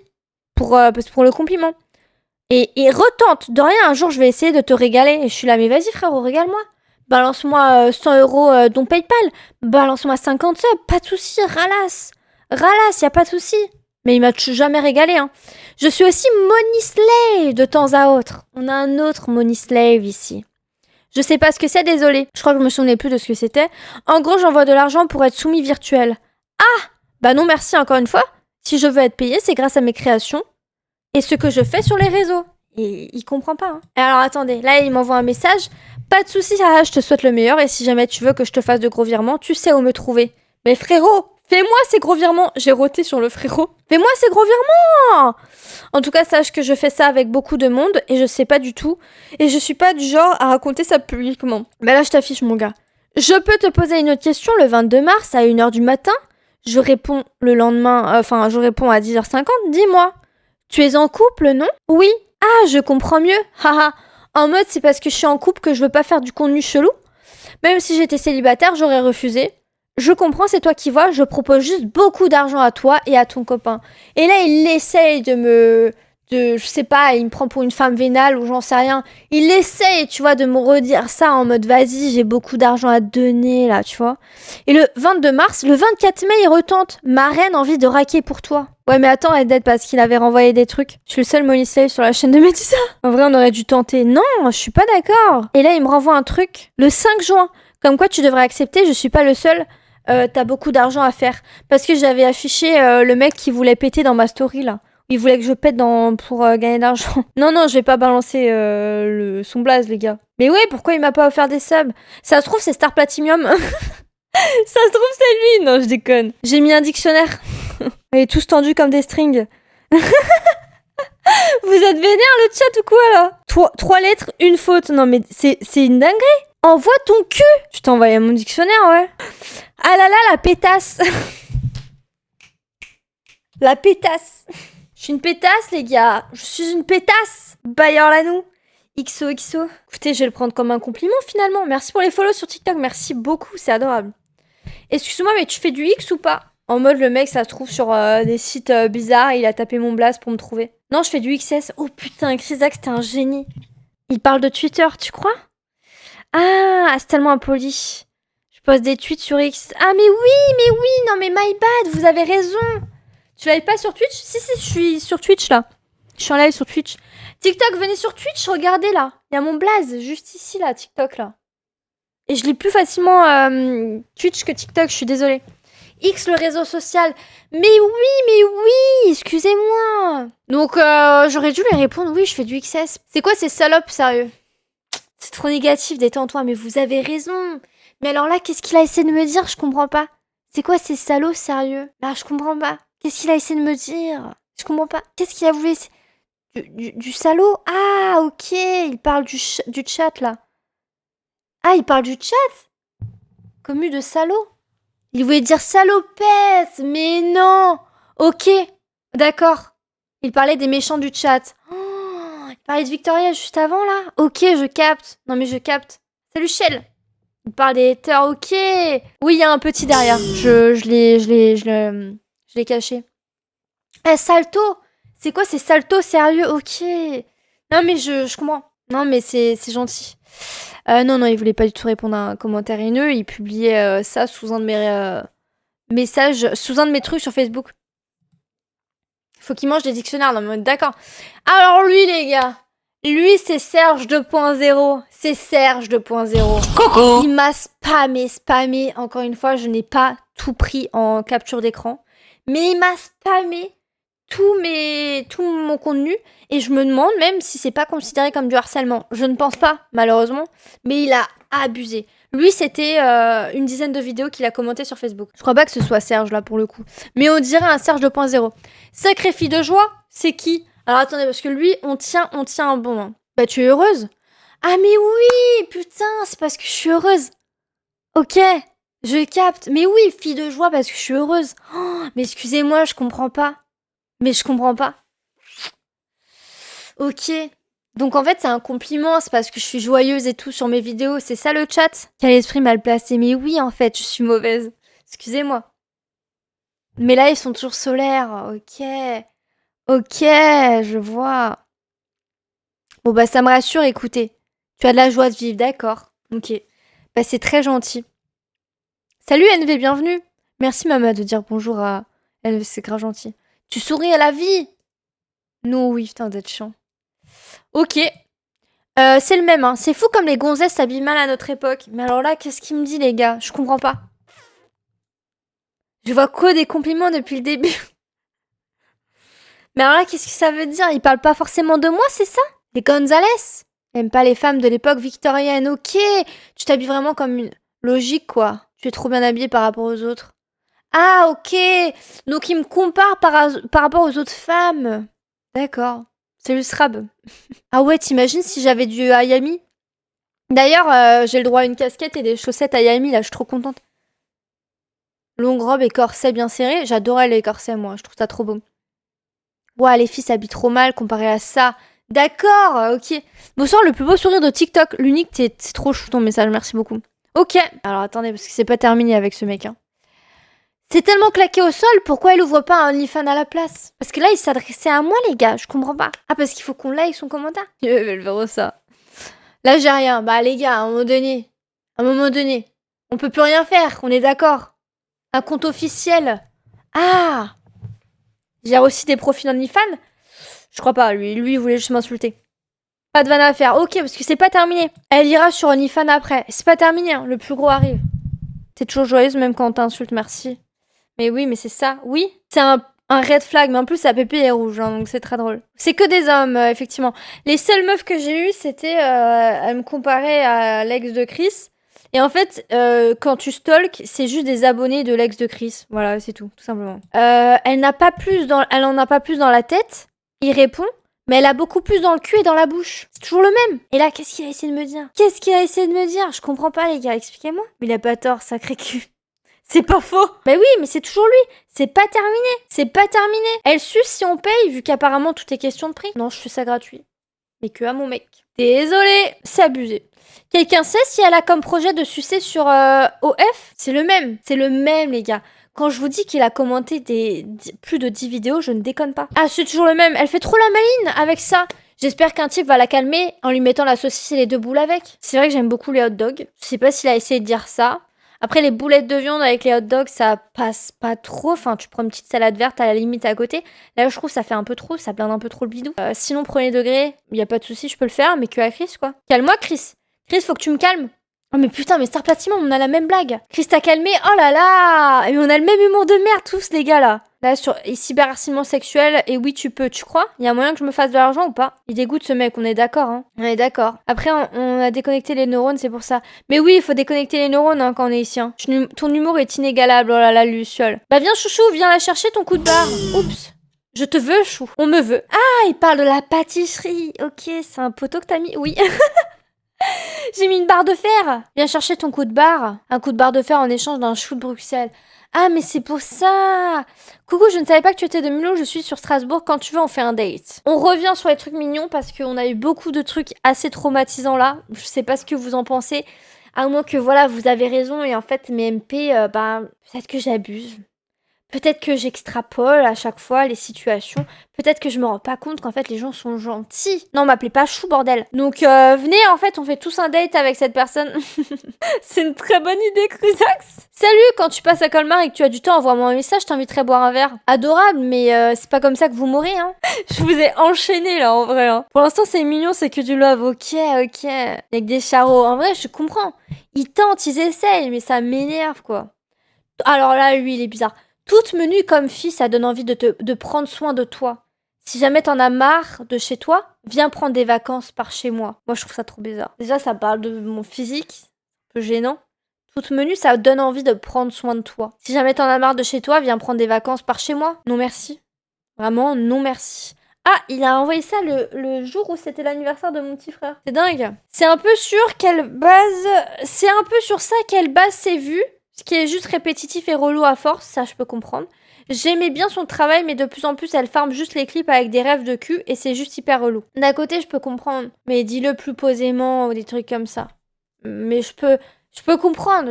pour le compliment. Et retente, de rien, un jour je vais essayer de te régaler. Et je suis là, mais vas-y frérot, régale-moi. Balance-moi 100 € dont PayPal, balance-moi 50 subs, pas de soucis, ralasse. Ralasse, y a pas de souci. Mais il m'a jamais régalé, hein. Je suis aussi money slave de temps à autre. On a un autre money slave ici. Je sais pas ce que c'est, désolé. Je crois que je me souvenais plus de ce que c'était. En gros, j'envoie de l'argent pour être soumis virtuel. Ah! Bah non, merci encore une fois. Si je veux être payé, c'est grâce à mes créations et ce que je fais sur les réseaux. Et il comprend pas, hein. Et alors, attendez. Là, il m'envoie un message. Pas de soucis, je te souhaite le meilleur. Et si jamais tu veux que je te fasse de gros virements, tu sais où me trouver. Mais frérot, Fais-moi ces gros virements. J'ai roté sur le frérot. Fais-moi ces gros virements. En tout cas, sache que je fais ça avec beaucoup de monde et je sais pas du tout. Et je suis pas du genre à raconter ça publiquement. Mais là, je t'affiche, mon gars. Je peux te poser une autre question le 22 mars à 1h du matin. Je réponds le lendemain, je réponds à 10h50. Dis-moi, tu es en couple, non? Oui. Ah, je comprends mieux. Haha. En mode, c'est parce que je suis en couple que je veux pas faire du contenu chelou. Même si j'étais célibataire, j'aurais refusé. Je comprends, c'est toi qui vois, je propose juste beaucoup d'argent à toi et à ton copain. Et là, il essaye je sais pas, il me prend pour une femme vénale ou j'en sais rien. Il essaye, tu vois, de me redire ça en mode, vas-y, j'ai beaucoup d'argent à te donner, là, tu vois. Et le 22 mars, le 24 mai, il retente. Ma reine, envie de raquer pour toi. Ouais, mais attends, Ed, parce qu'il avait renvoyé des trucs. Je suis le seul Molly Slave sur la chaîne de Médusa. En vrai, on aurait dû tenter. Non, je suis pas d'accord. Et là, il me renvoie un truc. Le 5 juin. Comme quoi, tu devrais accepter, je suis pas le seul. T'as beaucoup d'argent à faire. Parce que j'avais affiché le mec qui voulait péter dans ma story, là. Il voulait que je pète pour gagner d'argent. Non, je vais pas balancer son blaze, les gars. Mais ouais, pourquoi il m'a pas offert des subs? Ça se trouve, c'est Star Platinum. Ça se trouve, c'est lui. Non, je déconne. J'ai mis un dictionnaire. Elle est tous tendus comme des strings. Vous êtes vénère, le chat ou quoi, là? 3 lettres, une faute. Non, mais c'est une dinguerie. Envoie ton cul. Je t'ai envoyé mon dictionnaire, ouais. Ah là là, la pétasse. La pétasse. Je suis une pétasse, les gars. Je suis une pétasse. Bailleur Lanou. XOXO. Écoutez, je vais le prendre comme un compliment, finalement. Merci pour les follow sur TikTok. Merci beaucoup, c'est adorable. Excuse-moi, mais tu fais du X ou pas? En mode, le mec, ça se trouve sur des sites bizarres. Il a tapé mon blaze pour me trouver. Non, je fais du XS. Oh putain, Chrysax, t'es un génie. Il parle de Twitter, tu crois? Ah, c'est tellement impoli. Je poste des tweets sur X. Ah, mais oui, non, mais my bad, vous avez raison. Tu live pas sur Twitch? Si, je suis sur Twitch, là. Je suis en live sur Twitch. TikTok, venez sur Twitch, regardez, là. Il y a mon blaze, juste ici, là, TikTok, là. Et je lis plus facilement Twitch que TikTok, je suis désolée. X, le réseau social. Mais oui, excusez-moi. Donc, j'aurais dû lui répondre, oui, je fais du XS. C'est quoi ces salopes, sérieux? C'est trop négatif, détends-toi, mais vous avez raison. Mais alors là, qu'est-ce qu'il a essayé de me dire? Je comprends pas. C'est quoi ces salauds, sérieux? Là, je comprends pas. Qu'est-ce qu'il a essayé de me dire? Je comprends pas. Qu'est-ce qu'il a voulu essayer? Du salaud? Ah, ok. Il parle du chat, là. Ah, il parle du chat? Commu de salaud? Il voulait dire salopette, mais non. Ok, d'accord. Il parlait des méchants du chat. Oh, il parlait de Victoria juste avant, là. Ok, je capte. Non, mais je capte. Salut, Shell. Il parle des haters, ok. Oui, il y a un petit derrière. Je l'ai caché. Eh, Salto. C'est quoi ces saltos, sérieux? Ok. Non, mais je comprends. Non, mais c'est gentil. Non, il voulait pas du tout répondre à un commentaire haineux. Il publiait ça sous un de mes messages, sous un de mes trucs sur Facebook. Faut qu'il mange des dictionnaires. Non, mais d'accord. Alors lui, les gars. Lui, c'est Serge 2.0. C'est Serge 2.0. Coucou. Il m'a spammé. Encore une fois, je n'ai pas tout pris en capture d'écran. Mais il m'a spammé tout mon contenu. Et je me demande même si c'est pas considéré comme du harcèlement. Je ne pense pas, malheureusement. Mais il a abusé. Lui, c'était une dizaine de vidéos qu'il a commentées sur Facebook. Je crois pas que ce soit Serge, là, pour le coup. Mais on dirait un Serge 2.0. Sacrée fille de joie, c'est qui? Alors, attendez, parce que lui, on tient un bon. Hein. Bah, tu es heureuse? Ah, mais oui, putain, c'est parce que je suis heureuse. Ok, je capte. Mais oui, fille de joie, parce que je suis heureuse. Oh, mais excusez-moi, je comprends pas. Mais je comprends pas. Ok. Donc en fait, c'est un compliment, c'est parce que je suis joyeuse et tout sur mes vidéos. C'est ça le chat? Quel esprit mal placé. Mais oui, en fait, je suis mauvaise. Excusez-moi. Mais là, ils sont toujours solaires. Ok, je vois. Bon, bah ça me rassure, écoutez. Tu as de la joie de vivre, d'accord. Ok. Bah c'est très gentil. Salut NV, bienvenue. Merci Mama de dire bonjour à NV, c'est grave gentil. Tu souris à la vie? Non, oui, putain, d'être chiant. Ok. C'est le même, hein. C'est fou comme les gonzesses s'habillent mal à notre époque. Mais alors là, qu'est-ce qu'il me dit, les gars? Je comprends pas. Je vois que des compliments depuis le début. Mais alors là, qu'est-ce que ça veut dire? Il parle pas forcément de moi, c'est ça? Les Gonzales? Aime pas les femmes de l'époque victorienne. Ok. Tu t'habilles vraiment comme une logique, quoi. Tu es trop bien habillée par rapport aux autres. Ah, ok. Donc, il me compare par rapport aux autres femmes. D'accord. C'est le Srab. Ah ouais, t'imagines si j'avais du Ayami? D'ailleurs, j'ai le droit à une casquette et des chaussettes Ayami, là, je suis trop contente. Longue robe et corset bien serré. J'adorais les corsets, moi. Je trouve ça trop beau. Ouah, les filles s'habillent trop mal comparé à ça. D'accord, ok. Bonsoir, le plus beau sourire de TikTok. L'unique, c'est trop chou ton message, merci beaucoup. Ok. Alors attendez, parce que c'est pas terminé avec ce mec. Hein. C'est tellement claqué au sol, pourquoi il ouvre pas un OnlyFans à la place? Parce que là, il s'adressait à moi, les gars, je comprends pas. Ah, parce qu'il faut qu'on like son commentaire. Je vais le faire ça. Là, j'ai rien. Bah, les gars, à un moment donné, on peut plus rien faire, on est d'accord. Un compte officiel. Ah! J'ai aussi des profils OnlyFans. Je crois pas, lui, il voulait juste m'insulter. Pas de vanne à faire. Ok, parce que c'est pas terminé. Elle ira sur OnlyFans après. C'est pas terminé, hein. Le plus gros arrive. T'es toujours joyeuse même quand on t'insulte, merci. Mais oui, mais c'est ça. Oui, c'est un red flag, mais en plus, sa pépé est rouge, hein, donc c'est très drôle. C'est que des hommes, effectivement. Les seules meufs que j'ai eues, c'était... elle me comparait à l'ex de Chris. Et en fait, quand tu stalk, c'est juste des abonnés de l'ex de Chris. Voilà, c'est tout simplement. Elle en a pas plus dans la tête. Il répond. Mais elle a beaucoup plus dans le cul et dans la bouche. C'est toujours le même. Et là, qu'est-ce qu'il a essayé de me dire? Je comprends pas, les gars, expliquez-moi. Mais il a pas tort, sacré cul. C'est pas faux. Mais oui, mais c'est toujours lui. C'est pas terminé. Elle suce si on paye, vu qu'apparemment tout est question de prix. Non, je fais ça gratuit. Mais que à mon mec. Désolé, c'est abusé. Quelqu'un sait si elle a comme projet de sucer sur OF? C'est le même, les gars. Quand je vous dis qu'il a commenté plus de 10 vidéos, je ne déconne pas. Ah, c'est toujours le même. Elle fait trop la maline avec ça. J'espère qu'un type va la calmer en lui mettant la saucisse et les 2 boules avec. C'est vrai que j'aime beaucoup les hot dogs. Je sais pas s'il a essayé de dire ça. Après, les boulettes de viande avec les hot dogs, ça passe pas trop. Enfin, tu prends une petite salade verte à la limite à côté. Là, je trouve que ça fait un peu trop. Ça blinde un peu trop le bidou. Sinon, premier degré, y a pas de souci, je peux le faire, mais que à Chris, quoi. Calme-moi, Chris. Chris, faut que tu me calmes. Oh mais putain, mais Star Platinum, on a la même blague. Chris t'a calmé, oh là là. Et on a le même humour de merde tous les gars là. Là sur cyberharcèlement sexuel, et oui tu peux, tu crois? Il y a moyen que je me fasse de l'argent ou pas? Il dégoûte ce mec, on est d'accord hein. On est d'accord. Après on a déconnecté les neurones, c'est pour ça. Mais oui, il faut déconnecter les neurones hein, quand on est ici. Hein. Ton humour est inégalable, oh là là Luciole. Bah viens chouchou, viens la chercher ton coup de barre. Oups. Je te veux chou, on me veut. Ah, il parle de la pâtisserie. Ok, c'est un poteau que t'as mis, oui. J'ai mis une barre de fer. Viens chercher ton coup de barre. Un coup de barre de fer en échange d'un chou de Bruxelles. Ah, mais c'est pour ça. Coucou, je ne savais pas que tu étais de Mulhouse. Je suis sur Strasbourg. Quand tu veux, on fait un date. On revient sur les trucs mignons parce qu'on a eu beaucoup de trucs assez traumatisants là. Je sais pas ce que vous en pensez. À moins que, voilà, vous avez raison. Et en fait, mes MP, peut-être que j'abuse. Peut-être que j'extrapole à chaque fois les situations. Peut-être que je me rends pas compte qu'en fait les gens sont gentils. Non, m'appelez pas chou, bordel. Donc venez, en fait, on fait tous un date avec cette personne. C'est une très bonne idée, Cruzax. Salut, quand tu passes à Colmar et que tu as du temps, envoie-moi un message, je t'inviterai à boire un verre. Adorable, mais c'est pas comme ça que vous mourrez, hein. Je vous ai enchaîné là, en vrai. Hein. Pour l'instant, c'est mignon, c'est que du love. Ok. Avec des charros. En vrai, je comprends. Ils tentent, ils essayent, mais ça m'énerve, quoi. Alors là, lui, il est bizarre. Toute menue comme fille, ça donne envie de prendre soin de toi. Si jamais t'en as marre de chez toi, viens prendre des vacances par chez moi. Moi, je trouve ça trop bizarre. Déjà, ça parle de mon physique. Un peu gênant. Toute menue, ça donne envie de prendre soin de toi. Si jamais t'en as marre de chez toi, viens prendre des vacances par chez moi. Non merci. Vraiment, non merci. Ah, il a envoyé ça le jour où c'était l'anniversaire de mon petit frère. C'est dingue. C'est un peu sur ça qu'elle base ses vues. Ce qui est juste répétitif et relou à force, ça je peux comprendre. J'aimais bien son travail, mais de plus en plus, elle farme juste les clips avec des rêves de cul et c'est juste hyper relou. D'un côté, je peux comprendre, mais dis-le plus posément ou des trucs comme ça. Mais je peux comprendre.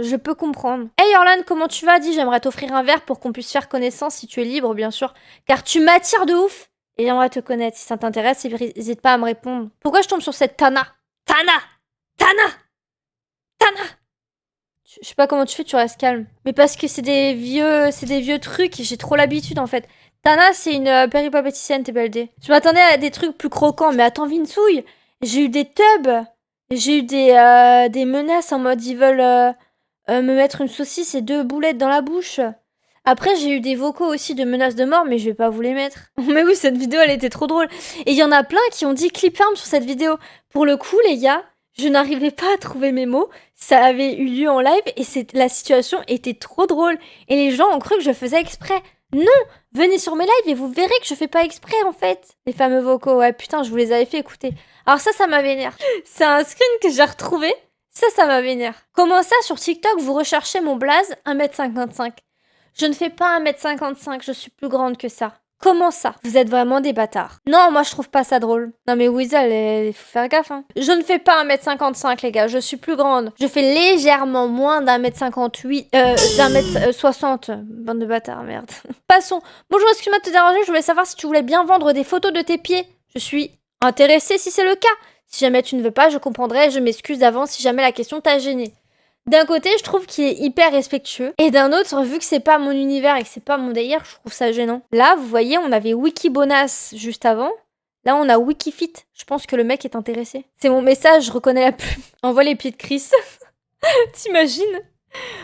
Hey Orlan, comment tu vas? Dis, j'aimerais t'offrir un verre pour qu'on puisse faire connaissance si tu es libre, bien sûr. Car tu m'attires de ouf et j'aimerais te connaître. Si ça t'intéresse, n'hésite pas à me répondre. Pourquoi je tombe sur cette Tana? Je sais pas comment tu fais, tu restes calme. Mais parce que c'est des vieux trucs, j'ai trop l'habitude en fait. Tana, c'est une péripapéticienne, TPLD. Je m'attendais à des trucs plus croquants, mais attends, Vinsouille, j'ai eu des tubs. J'ai eu des menaces en mode ils veulent me mettre une saucisse et 2 boulettes dans la bouche. Après, j'ai eu des vocaux aussi de menaces de mort, mais je vais pas vous les mettre. Mais oui, cette vidéo, elle était trop drôle. Et il y en a plein qui ont dit clip ferme sur cette vidéo. Pour le coup, les gars, Je n'arrivais pas à trouver mes mots. Ça avait eu lieu en live et la situation était trop drôle. Et les gens ont cru que je faisais exprès. Non, venez sur mes lives et vous verrez que je fais pas exprès en fait. Les fameux vocaux, ouais putain, je vous les avais fait écouter. Alors ça m'a vénère. C'est un screen que j'ai retrouvé. Ça m'a vénère. Comment ça, sur TikTok, vous recherchez mon blaze 1m55? Je ne fais pas 1m55, je suis plus grande que ça. Comment ça? Vous êtes vraiment des bâtards. Non, moi je trouve pas ça drôle. Non mais Weasel, il faut faire gaffe, hein. Je ne fais pas 1m55, les gars, je suis plus grande. Je fais légèrement moins d'1m58, d'1m60. Bande de bâtards, merde. Passons. Bonjour, excuse-moi de te déranger, je voulais savoir si tu voulais bien vendre des photos de tes pieds. Je suis intéressée si c'est le cas. Si jamais tu ne veux pas, je comprendrai, je m'excuse d'avance si jamais la question t'a gêné. D'un côté, je trouve qu'il est hyper respectueux. Et d'un autre, vu que c'est pas mon univers et que c'est pas mon délire, je trouve ça gênant. Là, vous voyez, on avait Wikibonas juste avant. Là, on a Wikifit. Je pense que le mec est intéressé. C'est mon message, je reconnais la pub. Envoie les pieds de Chris. T'imagines?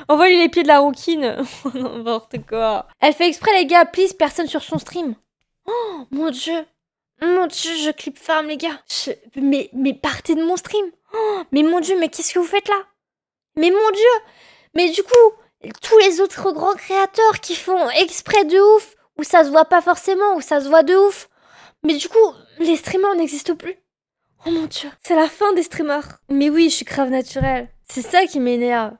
Envoie-lui les pieds de la rouquine. N'importe quoi. Elle fait exprès, les gars. Please, personne sur son stream. Oh, mon Dieu. Mon Dieu, je clip farm, les gars. Mais partez de mon stream. Oh, mais mon Dieu, mais qu'est-ce que vous faites là? Mais mon Dieu! Mais du coup, tous les autres grands créateurs qui font exprès de ouf, où ça se voit pas forcément, où ça se voit de ouf. Mais du coup, les streamers n'existent plus. Oh mon Dieu, c'est la fin des streamers. Mais oui, je suis grave naturelle. C'est ça qui m'énerve.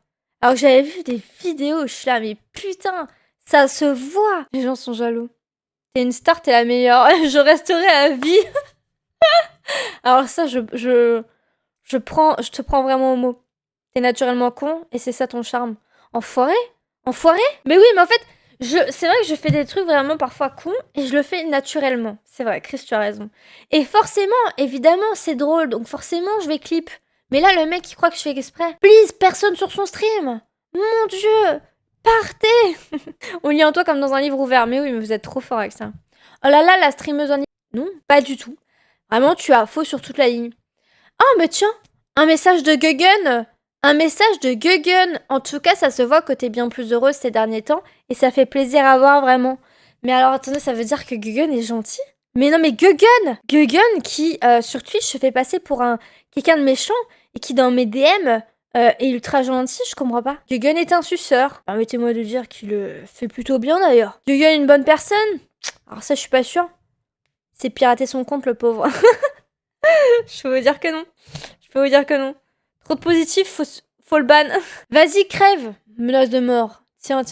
Alors que j'avais vu des vidéos, je suis là, mais putain, ça se voit. Les gens sont jaloux. T'es une star, t'es la meilleure. Je resterai à vie. Alors ça, je te prends vraiment au mot. T'es naturellement con et c'est ça ton charme. Enfoiré? Enfoiré? Mais oui, mais en fait, c'est vrai que je fais des trucs vraiment parfois cons et je le fais naturellement. C'est vrai, Chris, tu as raison. Et forcément, évidemment, c'est drôle, donc forcément, je vais clip. Mais là, le mec, il croit que je fais exprès. Please, personne sur son stream. Mon Dieu, partez. On lit en toi comme dans un livre ouvert. Mais oui, mais vous êtes trop fort avec ça. Oh là là, la streameuse en... Non, pas du tout. Vraiment, tu as faux sur toute la ligne. Oh, mais tiens, un message de Guggen. Un message de Guggen. En tout cas, ça se voit que t'es bien plus heureuse ces derniers temps. Et ça fait plaisir à voir, vraiment. Mais alors, attendez, ça veut dire que Guggen est gentil? Mais non, mais Guggen! Guggen qui, sur Twitch, se fait passer pour quelqu'un de méchant. Et qui, dans mes DM, est ultra gentil, je comprends pas. Guggen est un suceur. Permettez-moi de dire qu'il le fait plutôt bien, d'ailleurs. Guggen est une bonne personne? Alors ça, je suis pas sûre. C'est pirater son compte, le pauvre. Je peux vous dire que non. Je peux vous dire que non. Trop de positif, faut le ban. Vas-y, crève. Menace de mort. Tiens.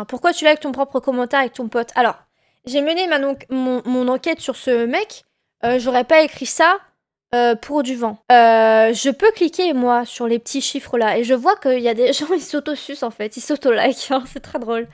Pourquoi tu likes ton propre commentaire avec ton pote? Alors, j'ai mené mon enquête sur ce mec. J'aurais pas écrit ça pour du vent. Je peux cliquer, moi, sur les petits chiffres là. Et je vois qu'il y a des gens, ils s'auto-sucent en fait. Ils s'auto-like. C'est très drôle.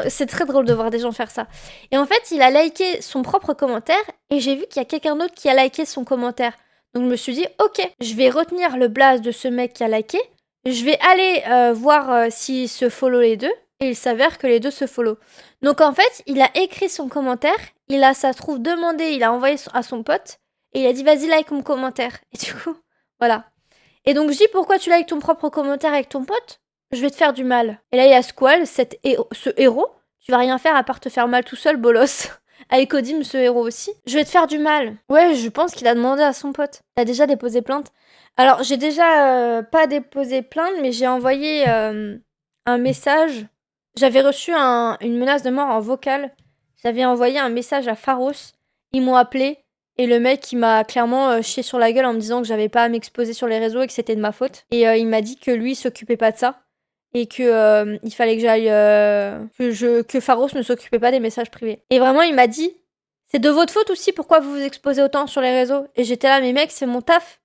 C'est très drôle de voir des gens faire ça. Et en fait, il a liké son propre commentaire. Et j'ai vu qu'il y a quelqu'un d'autre qui a liké son commentaire. Donc je me suis dit, ok, je vais retenir le blaze de ce mec qui a liké. Je vais aller voir s'ils se follow les deux. Et il s'avère que les deux se follow. Donc en fait, il a écrit son commentaire. Il a, ça se trouve, demandé, il a envoyé à son pote. Et il a dit, vas-y, like mon commentaire. Et du coup, voilà. Et donc je dis, pourquoi tu likes ton propre commentaire avec ton pote? Je vais te faire du mal. Et là, il y a Squall, ce héros. Tu vas rien faire à part te faire mal tout seul, bolos. Avec Odim, ce héros aussi. Je vais te faire du mal. Ouais, je pense qu'il a demandé à son pote. T'as déjà déposé plainte? Alors, j'ai déjà pas déposé plainte, mais j'ai envoyé un message. J'avais reçu une menace de mort en vocal. J'avais envoyé un message à Pharos. Ils m'ont appelé. Et le mec, il m'a clairement chié sur la gueule en me disant que j'avais pas à m'exposer sur les réseaux et que c'était de ma faute. Et il m'a dit que lui, il s'occupait pas de ça. Et que il fallait que j'aille que Pharos ne s'occupait pas des messages privés. Et vraiment il m'a dit c'est de votre faute aussi, pourquoi vous vous exposez autant sur les réseaux? Et j'étais là, mais mec, c'est mon taf,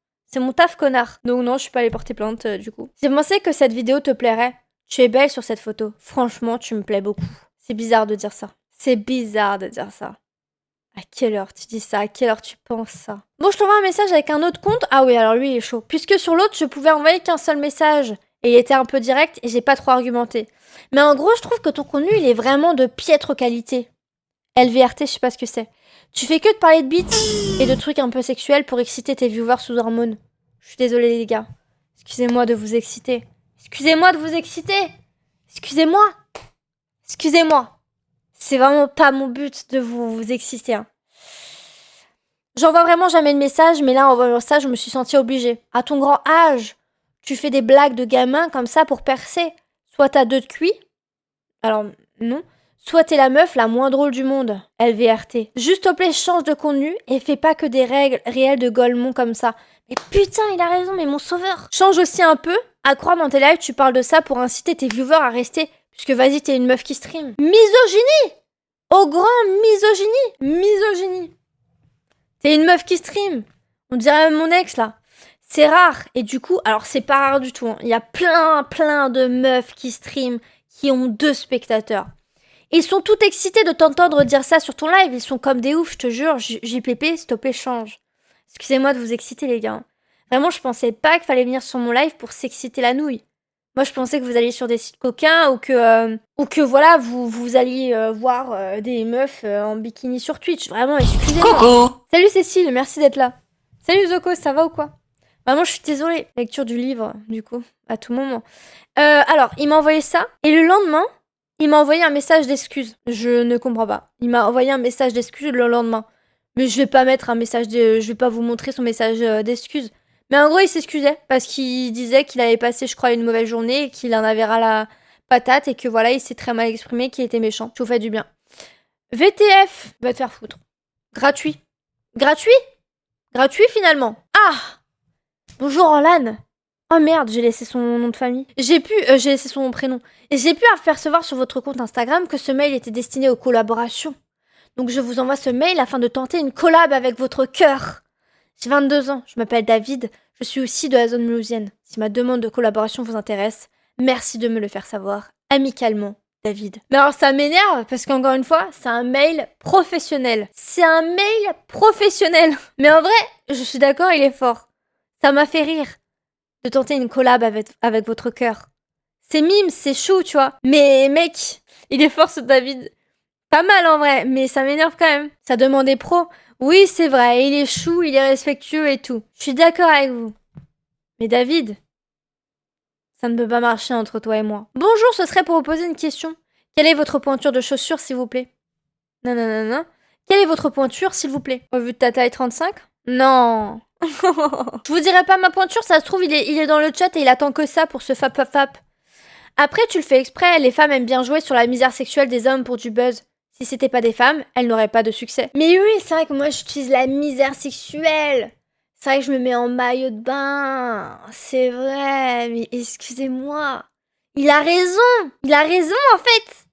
connard. Donc non, je suis pas allée porter plainte du coup. J'ai pensé que cette vidéo te plairait. Tu es belle sur cette photo. Franchement, tu me plais beaucoup. C'est bizarre de dire ça. C'est bizarre de dire ça. À quelle heure tu dis ça? À quelle heure tu penses ça? Bon, je t'envoie un message avec un autre compte. Ah oui, alors lui il est chaud. Puisque sur l'autre, je pouvais envoyer qu'un seul message. Et il était un peu direct et j'ai pas trop argumenté. Mais en gros, je trouve que ton contenu, il est vraiment de piètre qualité. LVRT, je sais pas ce que c'est. Tu fais que de parler de beats et de trucs un peu sexuels pour exciter tes viewers sous hormones. Je suis désolée, les gars. Excusez-moi de vous exciter. Excusez-moi de vous exciter. Excusez-moi. Excusez-moi. C'est vraiment pas mon but de vous exciter. Hein. J'envoie vraiment jamais de message, mais là, en voyant ça, je me suis sentie obligée. À ton grand âge, tu fais des blagues de gamin comme ça pour percer. Soit t'as 2 de QI, alors non. Soit t'es la meuf la moins drôle du monde, LVRT. Juste au plaît, change de contenu et fais pas que des règles réelles de Golemont comme ça. Mais putain, il a raison, mais mon sauveur. Change aussi un peu. À croire dans tes lives, tu parles de ça pour inciter tes viewers à rester. Puisque vas-y, t'es une meuf qui stream. Misogynie! Au grand misogynie! Misogynie! T'es une meuf qui stream. On dirait même mon ex, là. C'est rare. Et du coup, alors c'est pas rare du tout. Hein. Il y a plein de meufs qui stream, qui ont 2 spectateurs. Ils sont tout excités de t'entendre dire ça sur ton live. Ils sont comme des oufs, je te jure. JPP, s'il te plaît, change. Excusez-moi de vous exciter, les gars. Vraiment, je pensais pas qu'il fallait venir sur mon live pour s'exciter la nouille. Moi, je pensais que vous alliez sur des sites coquins ou que voilà, vous alliez voir des meufs en bikini sur Twitch. Vraiment, excusez-moi. Coucou. Salut Cécile, merci d'être là. Salut Zoko, ça va ou quoi? Vraiment, je suis désolée. Lecture du livre, du coup, à tout moment. Alors, il m'a envoyé ça. Et le lendemain, il m'a envoyé un message d'excuse. Je ne comprends pas. Il m'a envoyé un message d'excuse le lendemain. Mais je vais pas mettre un message de... Je vais pas vous montrer son message d'excuse. Mais en gros, il s'excusait parce qu'il disait qu'il avait passé, je crois, une mauvaise journée et qu'il en avait ras la patate et que voilà, il s'est très mal exprimé, qu'il était méchant. Je vous fais du bien. VTF, va te faire foutre. Gratuit. Gratuit? Gratuit finalement. Ah! Bonjour Orlan. Oh merde, j'ai laissé son nom de famille. J'ai laissé son prénom. Et j'ai pu apercevoir sur votre compte Instagram que ce mail était destiné aux collaborations. Donc je vous envoie ce mail afin de tenter une collab avec votre cœur. J'ai 22 ans, je m'appelle David, je suis aussi de la zone mulhousienne. Si ma demande de collaboration vous intéresse, merci de me le faire savoir. Amicalement, David. Mais alors ça m'énerve parce qu'encore une fois, c'est un mail professionnel. C'est un mail professionnel. Mais en vrai, je suis d'accord, il est fort. Ça m'a fait rire de tenter une collab avec votre cœur. C'est mime, c'est chou, tu vois. Mais mec, il est fort ce David. Pas mal en vrai, mais ça m'énerve quand même. Ça demandait pro. Oui, c'est vrai, il est chou, il est respectueux et tout. Je suis d'accord avec vous. Mais David, ça ne peut pas marcher entre toi et moi. Bonjour, ce serait pour vous poser une question. Quelle est votre pointure de chaussure, s'il vous plaît? Non, non, non, non. Quelle est votre pointure, s'il vous plaît? Au vu de ta taille 35? Non. Je vous dirai pas ma pointure, ça se trouve, il est dans le chat et il attend que ça pour se fap. Après, tu le fais exprès, les femmes aiment bien jouer sur la misère sexuelle des hommes pour du buzz. Si c'était pas des femmes, elles n'auraient pas de succès. Mais oui, c'est vrai que moi j'utilise la misère sexuelle. C'est vrai que je me mets en maillot de bain. C'est vrai, mais excusez-moi. Il a raison en fait.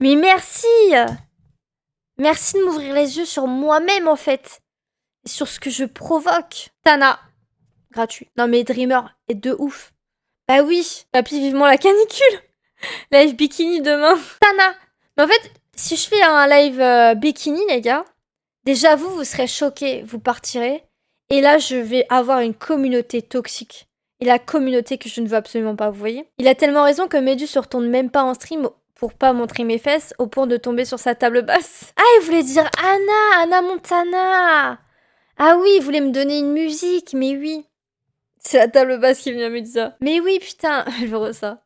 Mais merci. Merci de m'ouvrir les yeux sur moi-même en fait. Et sur ce que je provoque. Tana. Gratuit. Non mais Dreamer est de ouf. Bah oui, papy, vivement la canicule. Live bikini demain. Tana. Mais en fait, si je fais un live bikini, les gars, déjà vous serez choqués, vous partirez. Et là, je vais avoir une communauté toxique. Et la communauté que je ne veux absolument pas, vous voyez. Il a tellement raison que Médu se retourne même pas en stream pour pas montrer mes fesses au point de tomber sur sa table basse. Ah, il voulait dire Anna Montana. Ah oui, il voulait me donner une musique, mais oui. C'est la table basse qui vient Médusa. Mais oui, putain, elle veut ça.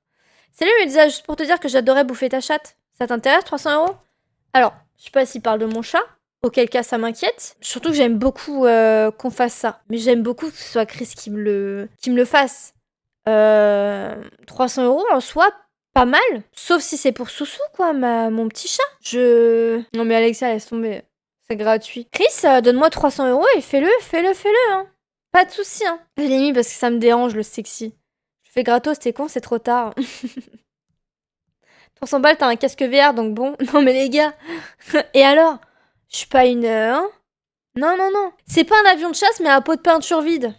Salut Médusa, juste pour te dire que j'adorais bouffer ta chatte. Ça t'intéresse, 300 €? Alors, je sais pas s'il parle de mon chat, auquel cas ça m'inquiète. Surtout que j'aime beaucoup qu'on fasse ça. Mais j'aime beaucoup que ce soit Chris qui me le fasse. 300 € en soi, pas mal. Sauf si c'est pour Soussou, quoi, mon petit chat. Non mais Alexia, laisse tomber. C'est gratuit. Chris, donne-moi 300 € et fais-le, hein. Pas de soucis, hein. Je l'ai mis parce que ça me dérange, le sexy. Je fais gratos, t'es con, c'est trop tard. 300 balles, t'as un casque VR, donc bon. Non mais les gars. Et alors? Je suis pas une... hein? Non. C'est pas un avion de chasse, mais un pot de peinture vide.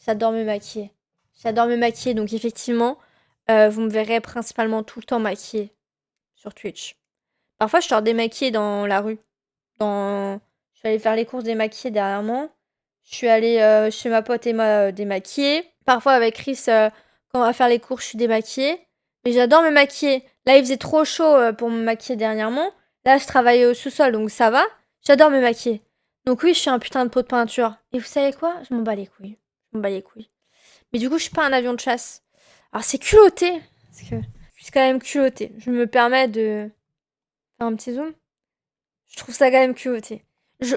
J'adore me maquiller. Donc effectivement, vous me verrez principalement tout le temps maquillée sur Twitch. Parfois, je sors démaquillée dans la rue. Je suis allée faire les courses démaquillée dernièrement. Je suis allée chez ma pote Emma démaquillée. Parfois, avec Chris, quand on va faire les courses, je suis démaquillée. Mais j'adore me maquiller. Là, il faisait trop chaud pour me maquiller dernièrement. Là, je travaille au sous-sol, donc ça va. J'adore me maquiller. Donc oui, je suis un putain de pot de peinture. Et vous savez quoi? Je m'en bats les couilles. Mais du coup, je suis pas un avion de chasse. Alors, c'est culotté. Parce que je suis quand même culotté. Je me permets de faire un petit zoom. Je trouve ça quand même culotté.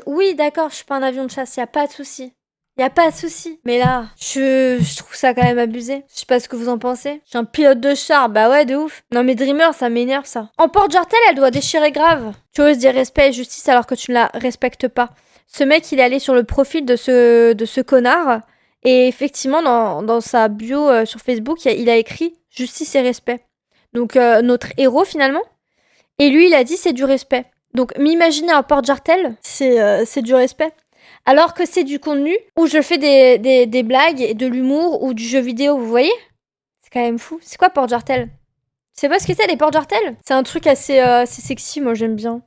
Oui, d'accord, je suis pas un avion de chasse, y a pas de souci. Y a pas de souci. Mais là, je trouve ça quand même abusé. Je sais pas ce que vous en pensez. Je suis un pilote de char, bah ouais, de ouf. Non mais Dreamer, ça m'énerve ça. En porte-jartel, elle doit déchirer grave. Tu oses dire respect et justice alors que tu ne la respectes pas. Ce mec, il est allé sur le profil de ce connard. Et effectivement, dans sa bio sur Facebook, il a écrit justice et respect. Donc notre héros finalement. Et lui, il a dit c'est du respect. Donc m'imaginer un porte-jartel, c'est du respect. Alors que c'est du contenu où je fais des blagues et de l'humour ou du jeu vidéo, vous voyez? C'est quand même fou. C'est quoi porte-jartel? Tu sais pas ce que c'est les porte-jartels? C'est un truc assez sexy, moi j'aime bien.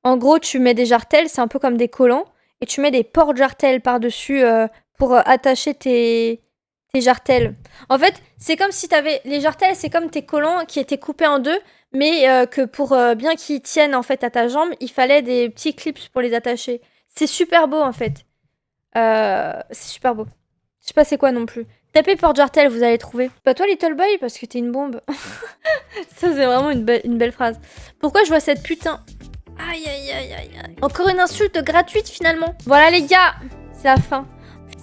En gros, tu mets des jartelles, c'est un peu comme des collants, et tu mets des porte-jartelles par-dessus pour attacher tes jartelles. En fait, c'est comme si t'avais... Les jartelles, c'est comme tes collants qui étaient coupés en deux, mais que pour bien qu'ils tiennent en fait à ta jambe, il fallait des petits clips pour les attacher. C'est super beau en fait. C'est super beau. Je sais pas c'est quoi non plus. Tapez porte-jartel, vous allez trouver. Pas toi Little Boy parce que t'es une bombe. Ça c'est vraiment une belle phrase. Pourquoi je vois cette putain... Aïe aïe aïe aïe aïe. Encore une insulte gratuite finalement. Voilà les gars, c'est la fin.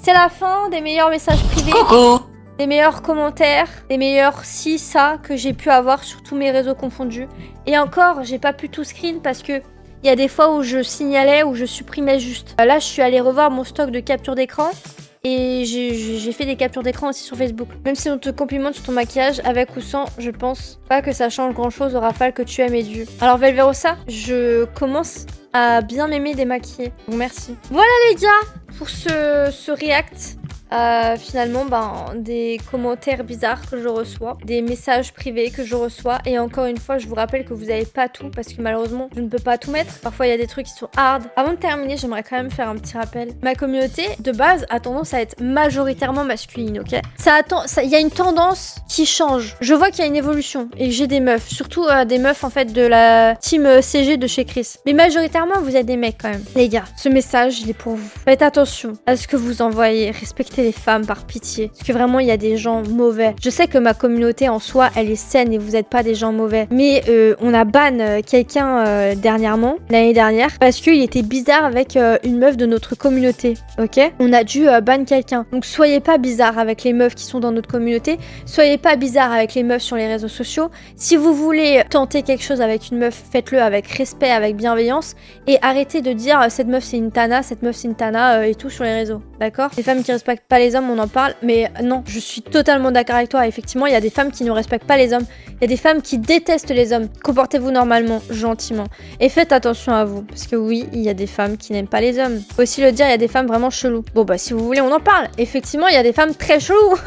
C'est la fin des meilleurs messages privés. Coucou. Des meilleurs commentaires, des meilleurs si, ça que j'ai pu avoir sur tous mes réseaux confondus. Et encore, j'ai pas pu tout screen parce que il y a des fois où je signalais, où je supprimais juste. Là, je suis allée revoir mon stock de capture d'écran et j'ai fait des captures d'écran aussi sur Facebook. Même si on te complimente sur ton maquillage, avec ou sans, je pense pas que ça change grand chose au rafale que tu aimes et Dieu. Alors Velverosa, je commence à bien m'aimer démaquiller. Donc merci. Voilà les gars, pour ce react. Finalement, des commentaires bizarres que je reçois, des messages privés que je reçois. Et encore une fois, je vous rappelle que vous n'avez pas tout parce que malheureusement, je ne peux pas tout mettre. Parfois, il y a des trucs qui sont hard. Avant de terminer, j'aimerais quand même faire un petit rappel. Ma communauté, de base, a tendance à être majoritairement masculine, ok? Il y a une tendance qui change. Je vois qu'il y a une évolution et j'ai des meufs, surtout des meufs en fait de la team CG de chez Chris. Mais majoritairement, vous êtes des mecs quand même. Les gars, ce message, il est pour vous. Faites attention à ce que vous envoyez. Respectez les femmes par pitié. Parce que vraiment, il y a des gens mauvais. Je sais que ma communauté en soi, elle est saine et vous n'êtes pas des gens mauvais. Mais on a ban quelqu'un dernièrement, l'année dernière, parce qu'il était bizarre avec une meuf de notre communauté. Ok? On a dû ban quelqu'un. Donc soyez pas bizarre avec les meufs qui sont dans notre communauté. Soyez pas bizarre avec les meufs sur les réseaux sociaux. Si vous voulez tenter quelque chose avec une meuf, faites-le avec respect, avec bienveillance. Et arrêtez de dire cette meuf c'est une tana, cette meuf c'est une tana et tout sur les réseaux. D'accord? Les femmes qui respectent pas les hommes, on en parle, mais non, je suis totalement d'accord avec toi. Effectivement, il y a des femmes qui ne respectent pas les hommes. Il y a des femmes qui détestent les hommes. Comportez-vous normalement, gentiment. Et faites attention à vous, parce que oui, il y a des femmes qui n'aiment pas les hommes. Faut aussi le dire, il y a des femmes vraiment cheloues. Bon bah si vous voulez, on en parle. Effectivement, il y a des femmes très cheloues.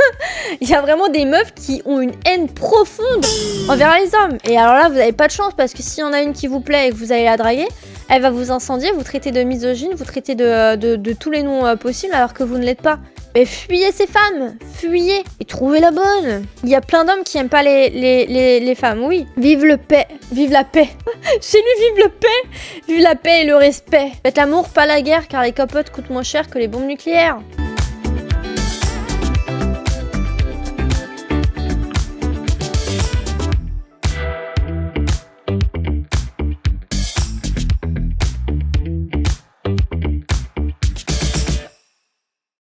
Il y a vraiment des meufs qui ont une haine profonde envers les hommes. Et alors là, vous n'avez pas de chance, parce que s'il y en a une qui vous plaît et que vous allez la draguer, elle va vous incendier, vous traiter de misogyne, vous traiter de tous les noms possibles alors que vous ne l'êtes pas. Mais fuyez ces femmes, fuyez et trouvez la bonne. Il y a plein d'hommes qui aiment pas les femmes, oui. Vive le paix, vive la paix. Chez lui, vive le paix, vive la paix et le respect. Faites l'amour, pas la guerre, car les capotes coûtent moins cher que les bombes nucléaires.